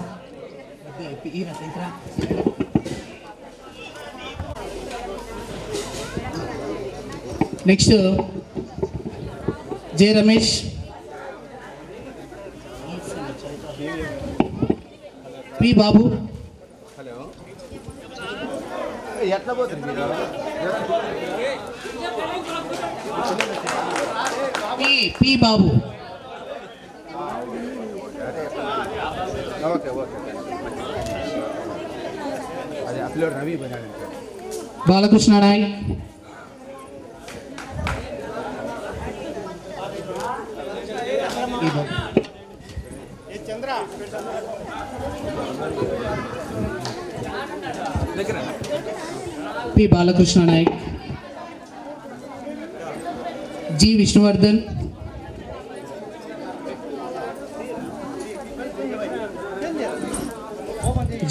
Next J Ramesh, P Babu, ఎట్లా పోతుంది మీరు? P Babu, okay okay. అదే upload Ravi Balakrishna Nayak, P Balakrishna Nayak, G Vishnuvardhan,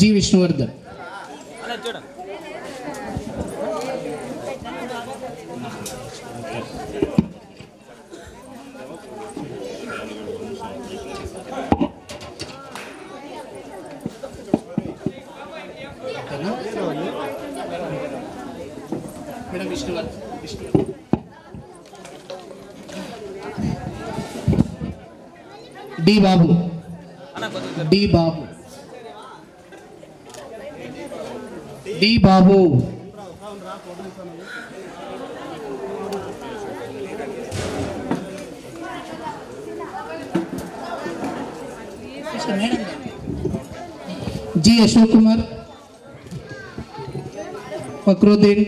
G Vishnuvardhan, D Babu, D Babu, D Babu, G Ashok Kumar, Fakruddin,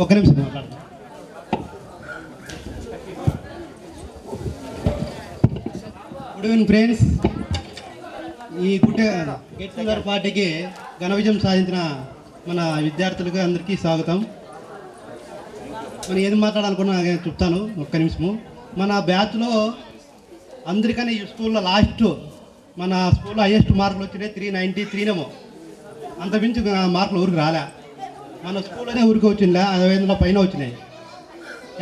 ఒక నిమిషం మాట్లాడతాం. Good evening friends. ఈ గెట్ టుగెదర్ పార్టీకి ఘన విజయం సాధించిన మన విద్యార్థులకు అందరికీ స్వాగతం. మనం ఏది మాట్లాడాలనుకున్నా చెప్తాను ఒక్క నిమిషము. మన బ్యాచ్లో అందరికన్నా ఈ స్కూల్లో లాస్ట్ మన స్కూల్లో హైయెస్ట్ మార్కులు వచ్చినాయి 393 అంత మించి మార్కులు ఊరికి రాలే. మన స్కూల్లోనే ఊరికి వచ్చిందా 50 పైన వచ్చినాయి.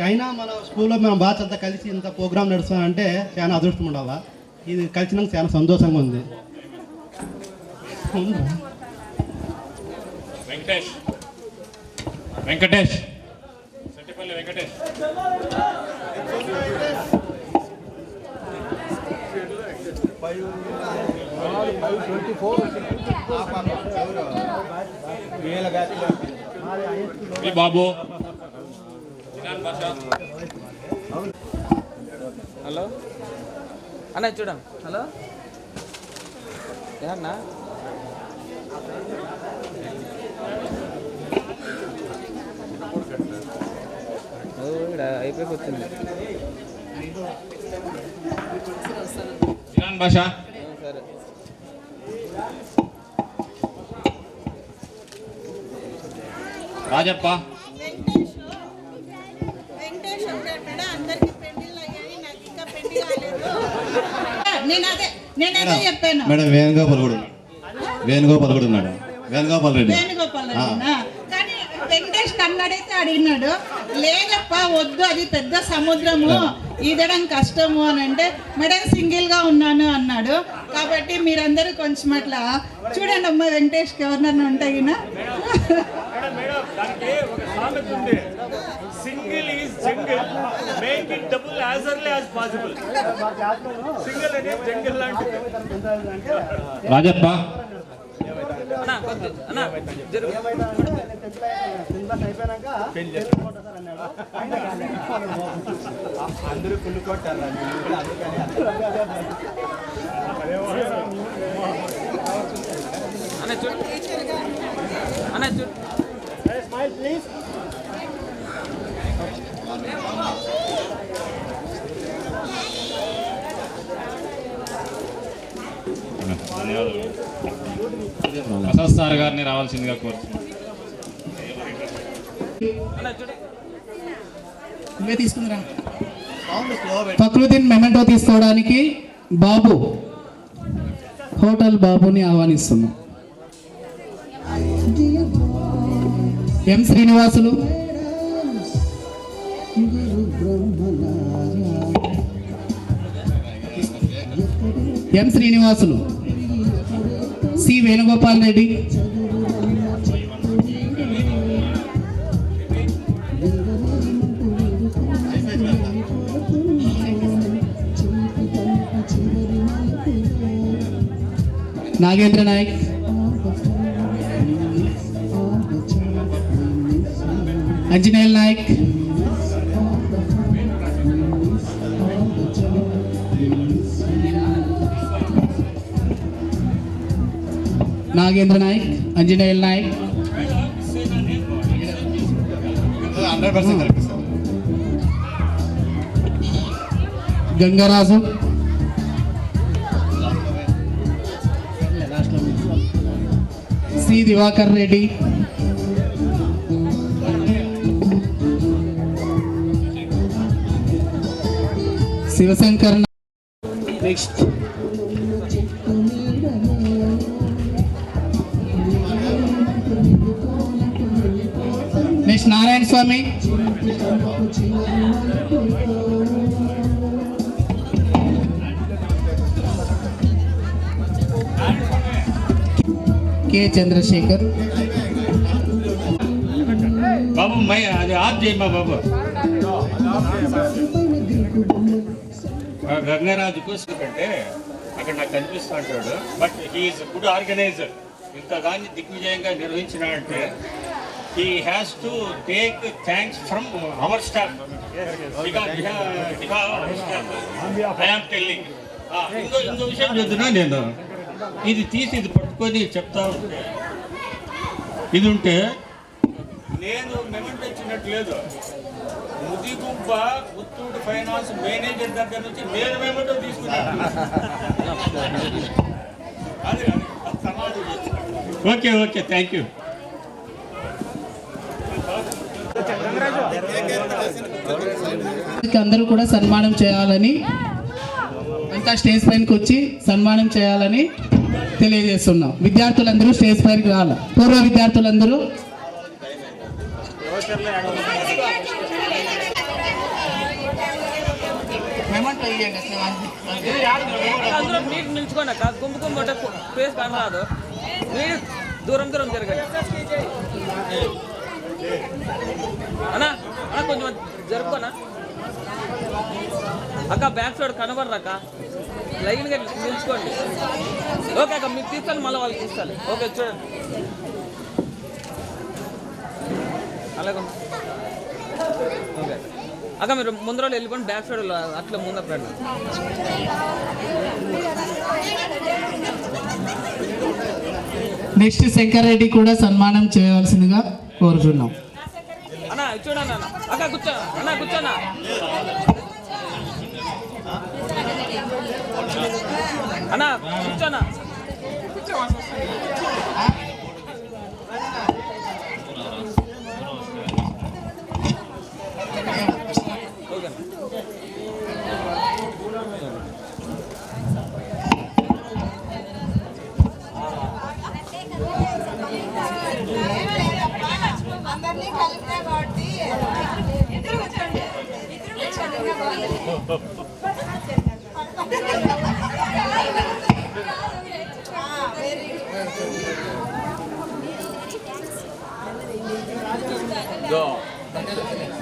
అయినా మన స్కూల్లో మనం బ్యాచ్ అంతా కలిసి ఇంత ప్రోగ్రామ్ నడుస్తామంటే చాలా అదృష్టం ఉండాలా. ఇది కలిసినాక చాలా సంతోషంగా ఉంది. వెంకటేష్, వెంకటేష్, సెట్టిపల్లి వెంకటేష్. బాబు, హలో అన్న చూడం. హలో ఏమన్నా అయిపోయి వచ్చింది భాష. సరే రాజప్ప, నేనదే చెప్పాను. మేడం వేణుగోపాల్ కూడా ఉన్నాడు. వేణుగోపాల్ కూడా ఉన్నాడు. వేణుగోపాల్ రెడ్డి. వేణుగోపాల్ రెడ్డినా? కానీ వెంకటేష్ కన్నడైతే అడిగినాడు, లేదప్ప వద్దు, అది పెద్ద సముద్రము, ఈదడం కష్టము అని అంటే, మేడం సింగిల్ గా ఉన్నాను అన్నాడు. కాబట్టి మీరందరూ కొంచెం అట్లా చూడండి అమ్మా, వెంకటేష్ ఎవరినన్నా ఉంటాయినా. Single is jungle, make it double as early as possible. Single అనేది జంగిల్ లాంటిది. రాజప్ప అందరూ ఫుల్ కొట్టారు. అన్న చూడు, అన్న చూడు, స్మైల్ ప్లీజ్. ప్రసాద్ సార్ గారిని రావాల్సిందిగా కోరుతున్నాను. తీసుకుందిరా ఫక్రుద్దీన్ మెమెంటో తీసుకోవడానికి బాబు, హోటల్ బాబుని ఆహ్వానిస్తున్నాం. M Srinivasulu, M Srinivasulu, C Venugopal Reddy, Nagendra Nayak, Anjaneyulu Nayak, Nagendra Nayak, Anjaneyulu Nayak, 100% Gangaraju, C Diwakar Reddy, Shivashankar, next Narayana Swamy, K Chandrashekar, Babu అది ఆఫ్ చేయమ్మా బాబు. గంగరాజుకు కంటే అక్కడ నాకు కనిపిస్తూ ఉంటాడు, బట్ హీఈస్ గుడ్ ఆర్గనైజర్. ఇంత దాన్ని దిగ్విజయంగా నిర్వహించినాడంటే he has to take thanks from our staff. I am telling. ఇంకో విషయం చెప్తున్నా, నేను ఇది తీసి ఇది పట్టుకొని చెప్తా ఉంటే, ఇది ఉంటే నేను మెమెంట్ ఇచ్చినట్టు లేదు. ముదిగుంప ముత్తూట్ ఫైనాన్స్ మేనేజర్ దగ్గర నుంచి నేను మెమెంటో తీసుకున్నాను. Okay okay, thank you. అందరూ కూడా సన్మానం చేయాలని, అంతా స్టేజ్ పైనకి వచ్చి సన్మానం చేయాలని తెలియజేస్తున్నాం. విద్యార్థులందరూ స్టేజ్ పైనకి రావాలి. పూర్వ విద్యార్థులందరూ అందరూ నీట్ నిల్చుకోండి, కాదు గుంపు గుంపు అంటే ఫేస్ కనరాదు. నీట్ దూరం దూరం జరగండి. అన్నా అన్నా కొంచెం జరుపుకోనా అక్క, బ్యాక్ సైడ్ కనబడరాక, లైన్గా నిల్చుకోండి. ఓకే అక్క, మీకు తీస్తాను, మళ్ళీ వాళ్ళకి ఇస్తాను. ఓకే చూడండి, అలాగే ఓకే అక్క. మీరు ముందు రోజు వెళ్ళిపోండి, బ్యాక్ సైడ్ అట్లా ముందర రండి. నెక్స్ట్ శంకర్ రెడ్డి కూడా సన్మానం చేయవలసిందిగా కోరుతున్నాం. అన్నా చూడన్నా అక్క, కూర్చో అన్నా, కూర్చోనా అన్నా, కూర్చోనా. ఓకే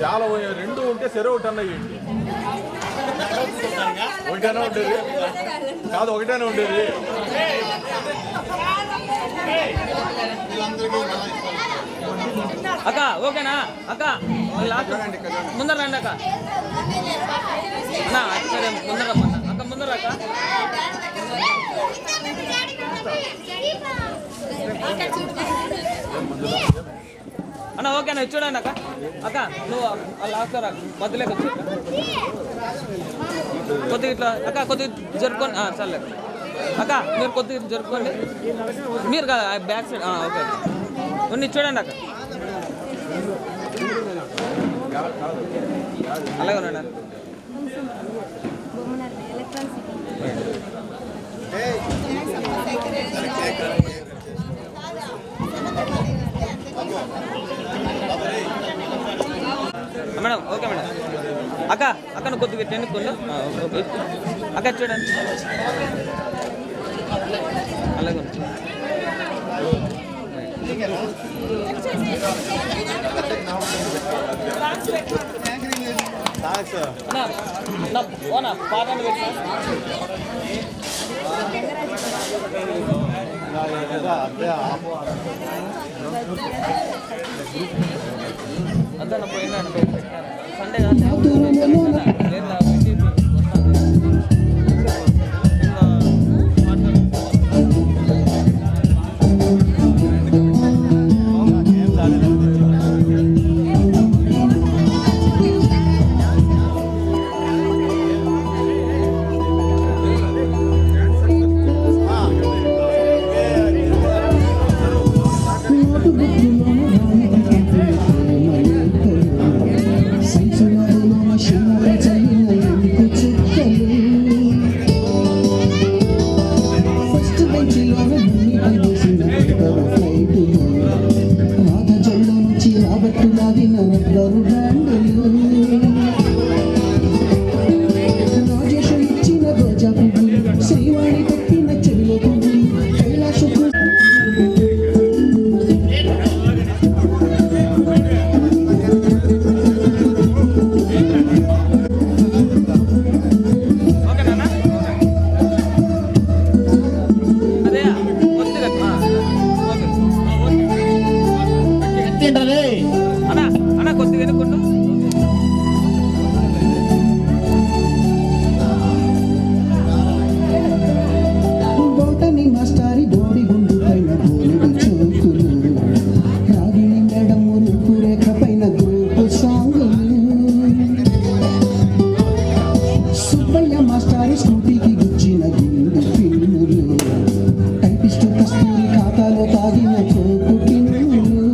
చాలా రెండు ఉంటే సరే ఒకటి అన్న ఏంటి ఒకటైనా ఉండేది కాదు ఒకటైనా ఉండేది అక్క ఓకేనా అక్క ముందర రండి అక్క అన్నా సరే ముందర రమ్మన్నా అక్క ముందర అక్క అన్న ఓకేనా చూడండి అక్క అక్క నువ్వు లాస్ట్ రా మధ్యలోకి వచ్చి కొద్దిగా ఇట్లా అక్క కొద్దిగా జరుపుకోండి సర్లే అక్క మీరు కొద్దిగా జరుపుకోండి మీరు కదా బ్యాక్ సైడ్ ఓకే కొన్ని చూడండి అక్క అలాగే ఉన్నాడు మేడం ఓకే మేడం అక్క అక్కను కొద్దిగా టెన్నుకోండి అక్క చూడండి అలాగే పాటలు అదన పోయినాడు సండే అన్న కొద్దిగా ఎన్నుకుంటూ బోటని మాస్టారి బోడి గుండు పైన బోలెడు చోకులు రాగిణి మేడం రూపు రేఖ పైన గ్రూపు సాంగులు సుబ్బయ్య మాస్టారి స్కూటీకి గుచ్చిన గిండు పిన్నులు టైపిస్టు కస్తూరి ఖాతాలో తాగిన కోకు టిన్నులు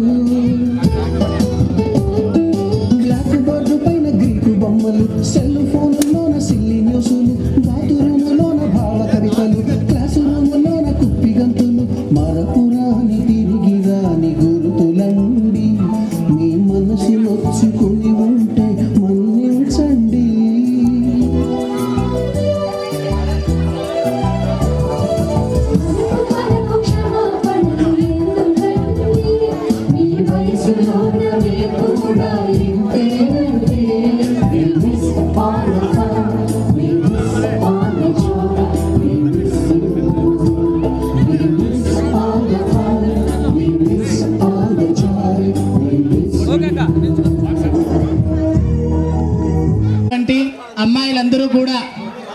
బ్లాక్ బోర్డు పైన గ్రీకు బొమ్మలు సెల్ ఫోన్లోన సిల్లి న్యూసులు బాతురూములోన భావ కవితలు క్లాసు రూములోన కుప్పి గంతులు మరపురాని తిరిగి రాని గురుతులండి మీ మనసు నొచ్చుకుని ఉంటే మన్నించండి అమ్మాయిలందరూ కూడా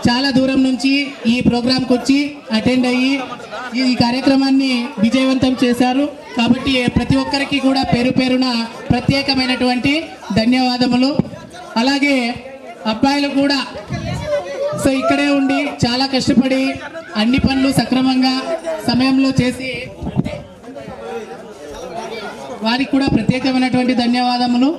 చాలా దూరం నుంచి ఈ ప్రోగ్రాంకి వచ్చి అటెండ్ అయ్యి ఈ కార్యక్రమాన్ని విజయవంతం చేశారు. కాబట్టి ప్రతి ఒక్కరికి కూడా పేరు పేరున ప్రత్యేకమైనటువంటి ధన్యవాదములు. అలాగే అబ్బాయిలు కూడా సో ఇక్కడే ఉండి చాలా కష్టపడి అన్ని పనులు సక్రమంగా సమయంలో చేసి వారికి కూడా ప్రత్యేకమైనటువంటి ధన్యవాదములు.